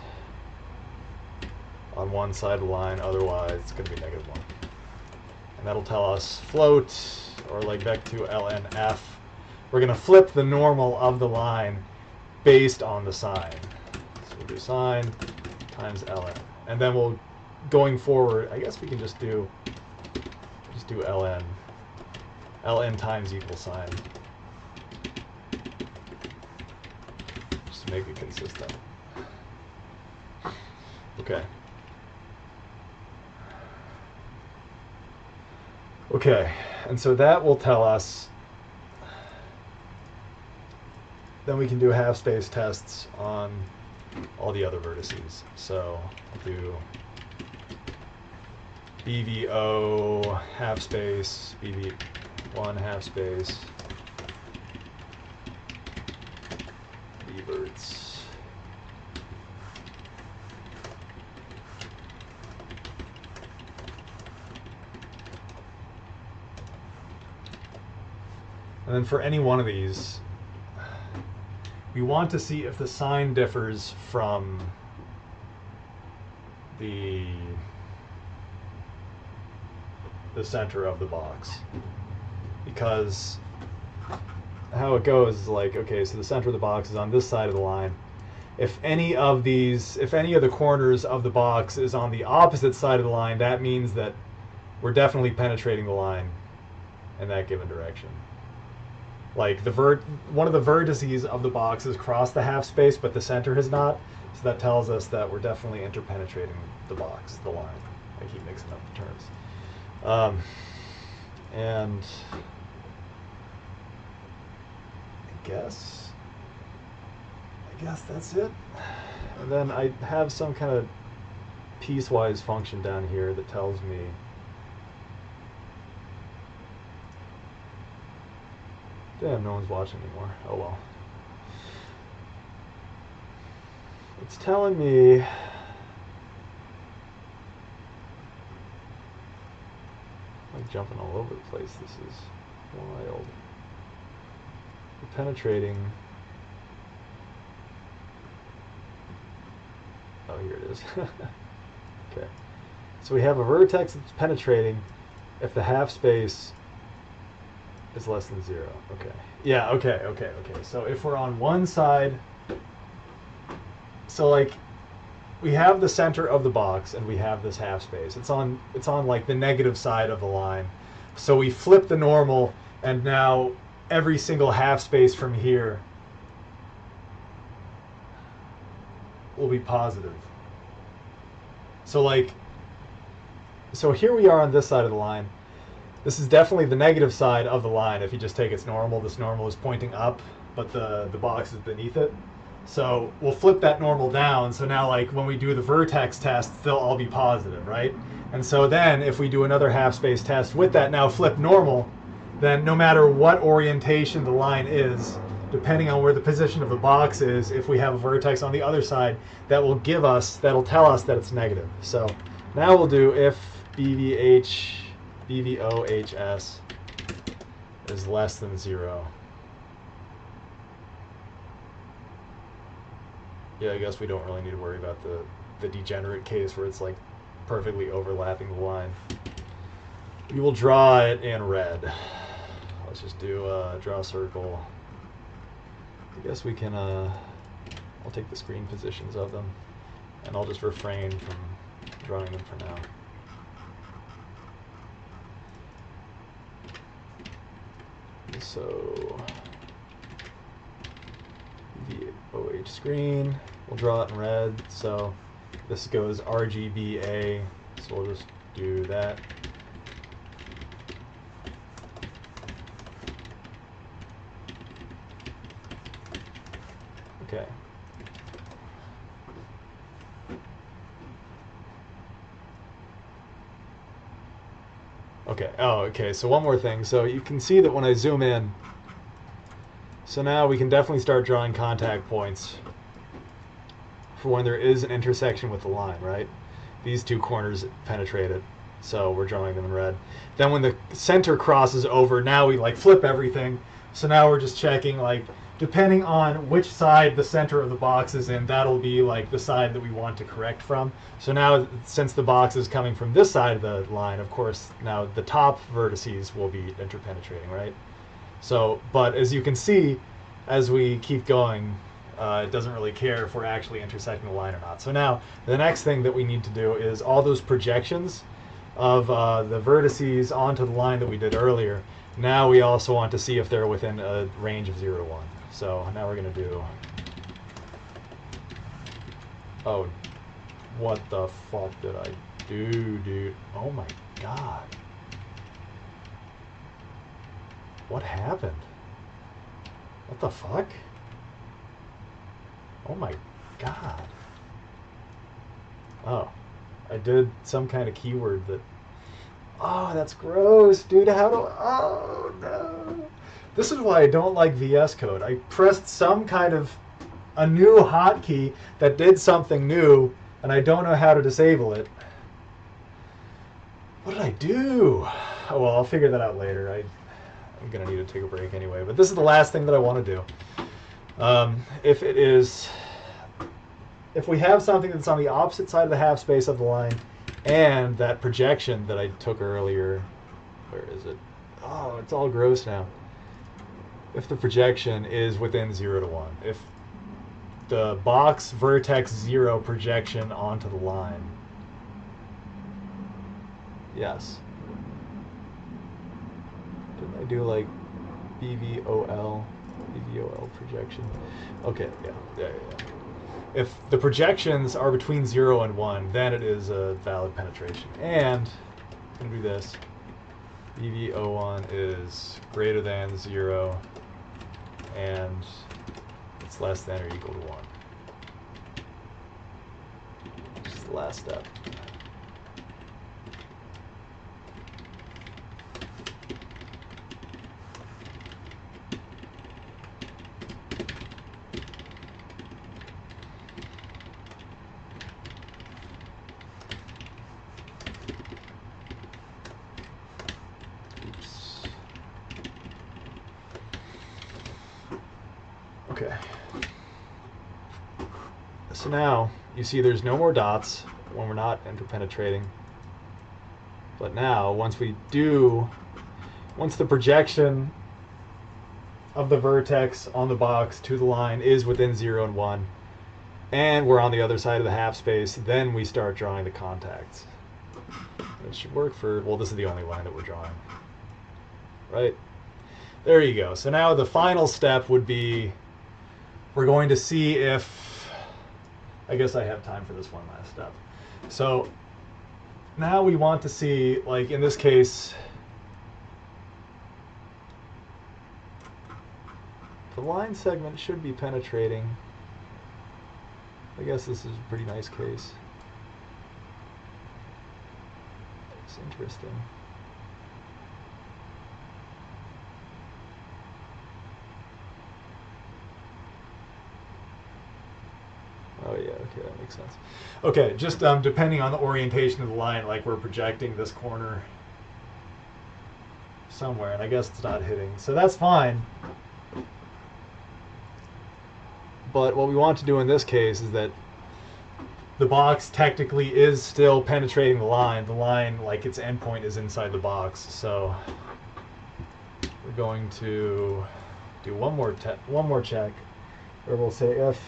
on one side of the line, otherwise it's going to be negative 1. And that'll tell us float, or like vec2 ln f. We're going to flip the normal of the line based on the sine. So we'll do sine times ln. And then we'll, going forward, I guess we can just do ln. ln times equals sine. Just to make it consistent. Okay. Okay, and so that will tell us, then we can do half space tests on all the other vertices. So I'll do BVO half space, BV1 half space, bverts. And then for any one of these, we want to see if the sign differs from the center of the box. Because how it goes is like, okay, so the center of the box is on this side of the line. If any of the corners of the box is on the opposite side of the line, that means that we're definitely penetrating the line in that given direction. Like one of the vertices of the box has crossed the half space, but the center has not. So that tells us that we're definitely interpenetrating the box, the line. I keep mixing up the terms. And I guess that's it. And then I have some kind of piecewise function down here that tells me damn, no one's watching anymore. Oh well. It's telling me I'm jumping all over the place. This is wild. We're penetrating. Oh, here it is. Okay. So we have a vertex that's penetrating if the half space is less than 0. Okay. Yeah, okay. So if we're on one side, so like we have the center of the box and we have this half space. It's on like the negative side of the line. So we flip the normal and now every single half space from here will be positive. So here we are on this side of the line. This is definitely the negative side of the line. If you just take its normal, this normal is pointing up, but the box is beneath it. So we'll flip that normal down. So now like when we do the vertex test, they'll all be positive, right? And so then if we do another half space test with that now flipped normal, then no matter what orientation the line is, depending on where the position of the box is, if we have a vertex on the other side, that'll tell us that it's negative. So now we'll do if BVOHS is less than 0. Yeah, I guess we don't really need to worry about the degenerate case where it's like perfectly overlapping the line. We will draw it in red. Let's just do draw a circle. I guess we can, I'll take the screen positions of them, and I'll just refrain from drawing them for now. So, the OH screen, we'll draw it in red, so this goes RGBA, so we'll just do that. Okay. Okay, oh, okay, so one more thing. So you can see that when I zoom in, so now we can definitely start drawing contact points for when there is an intersection with the line, right? These two corners penetrate it, so we're drawing them in red. Then when the center crosses over, now we like flip everything. So now we're just checking, like, depending on which side the center of the box is in, that'll be like the side that we want to correct from. So now, since the box is coming from this side of the line, of course, now the top vertices will be interpenetrating, right? So, but as you can see, as we keep going, it doesn't really care if we're actually intersecting the line or not. So now, the next thing that we need to do is all those projections of the vertices onto the line that we did earlier. Now we also want to see if they're within a range of 0 to 1. So now we're going to do... Oh, what the fuck did I do, dude? Oh my god. What happened? What the fuck? Oh my god. Oh, I did some kind of keyword that... Oh, that's gross, dude. How do... Oh, no. This is why I don't like VS Code. I pressed some kind of a new hotkey that did something new, and I don't know how to disable it. What did I do? Oh, well, I'll figure that out later. I'm going to need to take a break anyway. But this is the last thing that I want to do. If we have something that's on the opposite side of the half space of the line, and that projection that I took earlier, where is it? Oh, it's all gross now. If the projection is within 0 to 1. If the box vertex 0 projection onto the line. Yes. Didn't I do like BVOL projection? Okay, yeah. If the projections are between 0 and 1, then it is a valid penetration. And I'm going to do this. BVO1 is greater than 0, and it's less than or equal to 1. Just the last step. Okay. So now you see there's no more dots when we're not interpenetrating. But now, once the projection of the vertex on the box to the line is within 0 and 1, and we're on the other side of the half space, then we start drawing the contacts. It should work for, well, this is the only line that we're drawing. Right? There you go. So now the final step would be, we're going to see if, I guess I have time for this one last step. So now we want to see, like in this case, the line segment should be penetrating. I guess this is a pretty nice case. It's interesting. Oh yeah, okay, that makes sense. Okay, just depending on the orientation of the line, like we're projecting this corner somewhere, and I guess it's not hitting. So that's fine. But what we want to do in this case is that the box technically is still penetrating the line. The line, like its endpoint, is inside the box. So we're going to do one more check, where we'll say if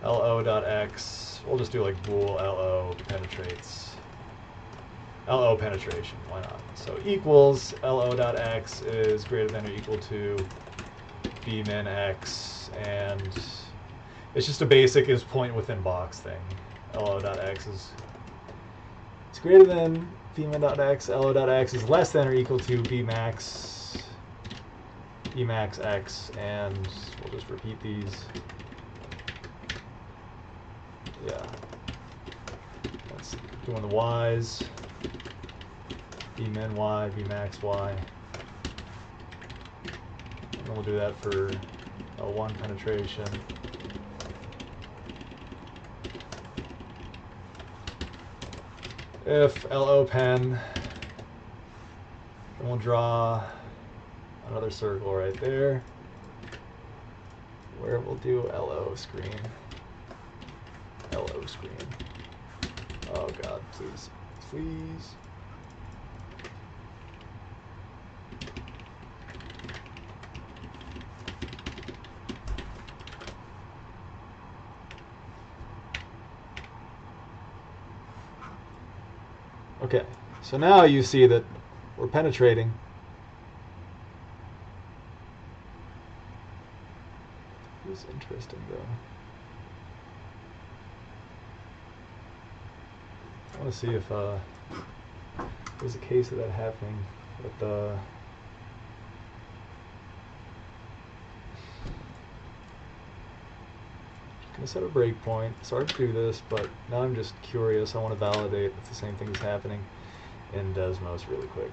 LO.x, we'll just do like bool LO penetrates. LO penetration, why not? So equals LO.x is greater than or equal to B min x, and it's just a basic is point within box thing. LO.x is it's greater than B min.x, LO.x is less than or equal to B max x, and we'll just repeat these. Yeah. That's doing the y's. B min y, B max y. And we'll do that for L1 penetration. If LO pen, then we'll draw another circle right there where we'll do LO screen. LO screen. Oh God, please, please. Okay, so now you see that we're penetrating. This is interesting though. I want to see if there's a case of that happening with the gonna set a breakpoint. Sorry to do this, but now I'm just curious. I want to validate if the same thing is happening in Desmos really quick.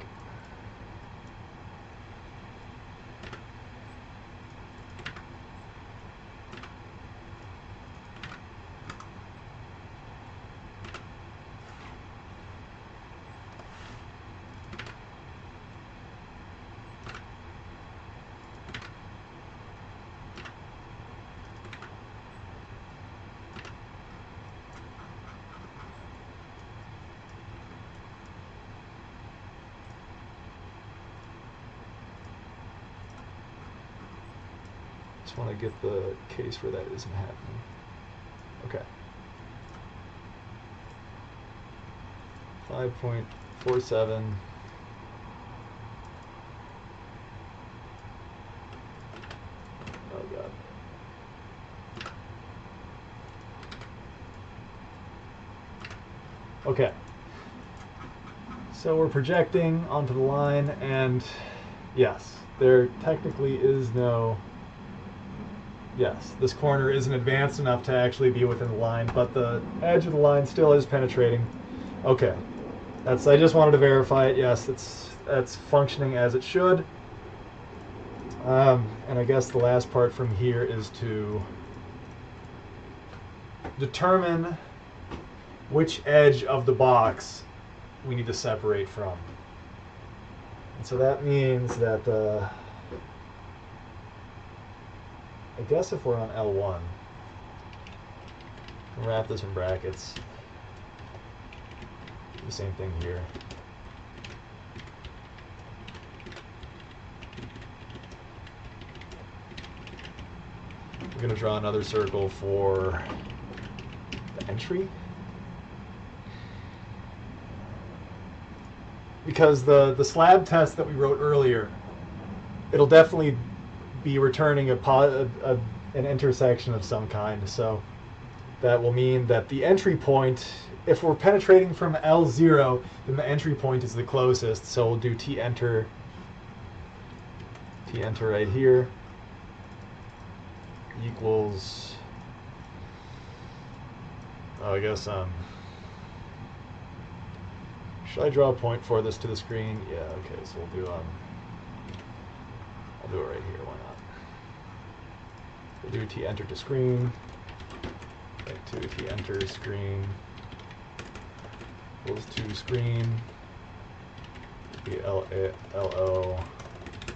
Just want to get the case where that isn't happening. Okay. 5.47. Oh God. Okay. So we're projecting onto the line, and yes, there technically is no. Yes, this corner isn't advanced enough to actually be within the line, but the edge of the line still is penetrating. Okay, I just wanted to verify it. Yes, that's functioning as it should. And I guess the last part from here is to determine which edge of the box we need to separate from. And so that means that I guess if we're on L1, we'll wrap this in brackets. Do the same thing here. We're going to draw another circle for the entry. Because the slab test that we wrote earlier, it'll definitely be returning an intersection of some kind. So that will mean that the entry point, if we're penetrating from L0, then the entry point is the closest. So we'll do T enter right here equals, oh, I guess, should I draw a point for this to the screen? Yeah, okay, so we'll do, I'll do it right here, why not? We'll do T enter to screen, right to T enter screen, equals to screen, be LO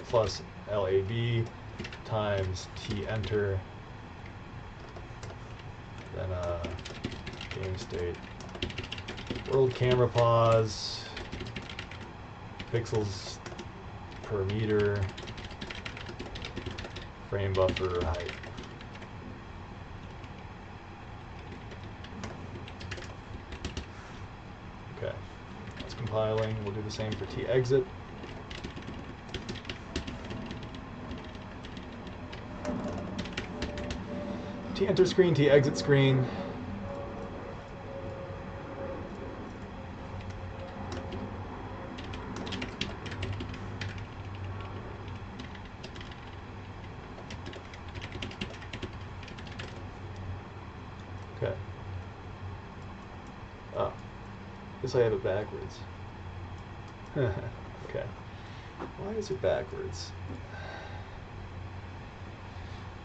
plus LAB times T enter, then game state, world camera pause, pixels per meter, frame buffer height. Okay, that's compiling. We'll do the same for T exit. T enter screen, T exit screen. Okay. Oh, guess I have it backwards. Okay. Why is it backwards?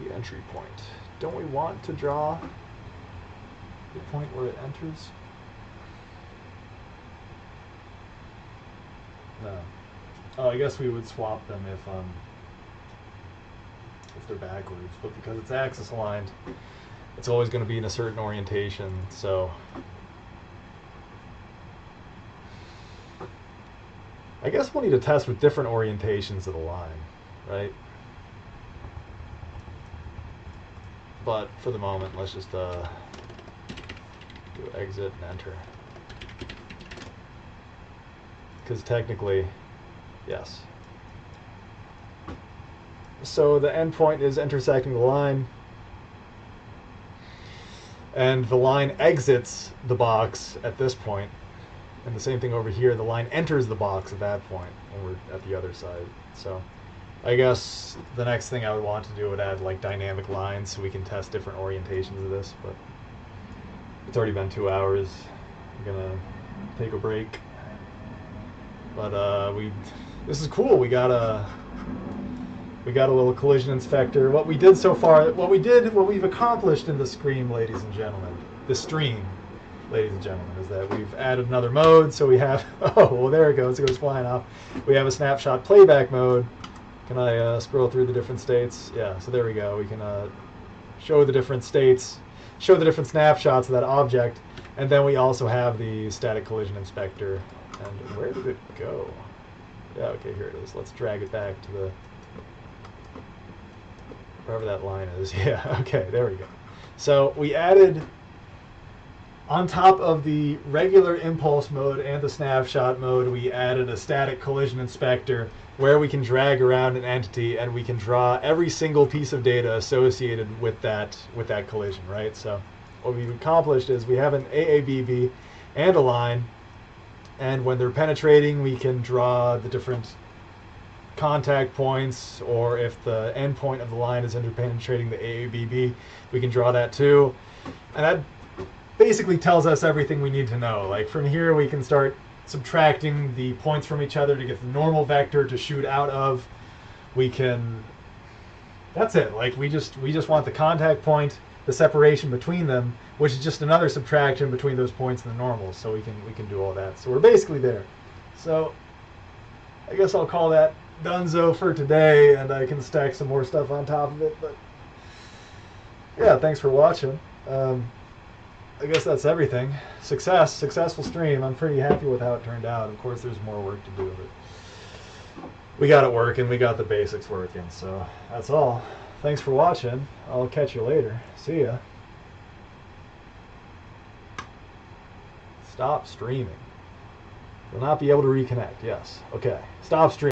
The entry point. Don't we want to draw the point where it enters? No. Oh, I guess we would swap them if they're backwards, but because it's axis aligned, it's always going to be in a certain orientation, so I guess we'll need to test with different orientations of the line, right? But for the moment, let's just do exit and enter. Because technically, yes. So the endpoint is intersecting the line, and the line exits the box at this point. And the same thing over here, the line enters the box at that point when we're at the other side. So I guess the next thing I would want to do would add like dynamic lines so we can test different orientations of this, but it's already been 2 hours. I'm gonna take a break. But this is cool. We got a little collision inspector. What we did so far, what we've accomplished in the stream, ladies and gentlemen, ladies and gentlemen, is that we've added another mode. So we have, oh, well, there it goes flying off. We have a snapshot playback mode. Can I scroll through the different states? Yeah, so there we go. We can show the different states, show the different snapshots of that object, and then we also have the static collision inspector. And where did it go? Yeah, okay, here it is. Let's drag it back to the, wherever that line is. Yeah, okay, there we go. So we added, on top of the regular impulse mode and the snapshot mode, we added a static collision inspector where we can drag around an entity and we can draw every single piece of data associated with that collision, right? So what we've accomplished is we have an AABB and a line, and when they're penetrating, we can draw the different contact points, or if the endpoint of the line is interpenetrating the AABB, we can draw that too. And that basically tells us everything we need to know. Like from here, we can start subtracting the points from each other to get the normal vector to shoot out of. We can, that's it. Like we just want the contact point, the separation between them, which is just another subtraction between those points and the normals. So we can do all that. So we're basically there. So I guess I'll call that donezo for today, and I can stack some more stuff on top of it. But yeah, thanks for watching. I guess that's everything. Successful stream. I'm pretty happy with how it turned out. Of course, there's more work to do, but we got it working. We got the basics working. So that's all. Thanks for watching. I'll catch you later. See ya. Stop streaming. Will not be able to reconnect. Yes. Okay. Stop streaming.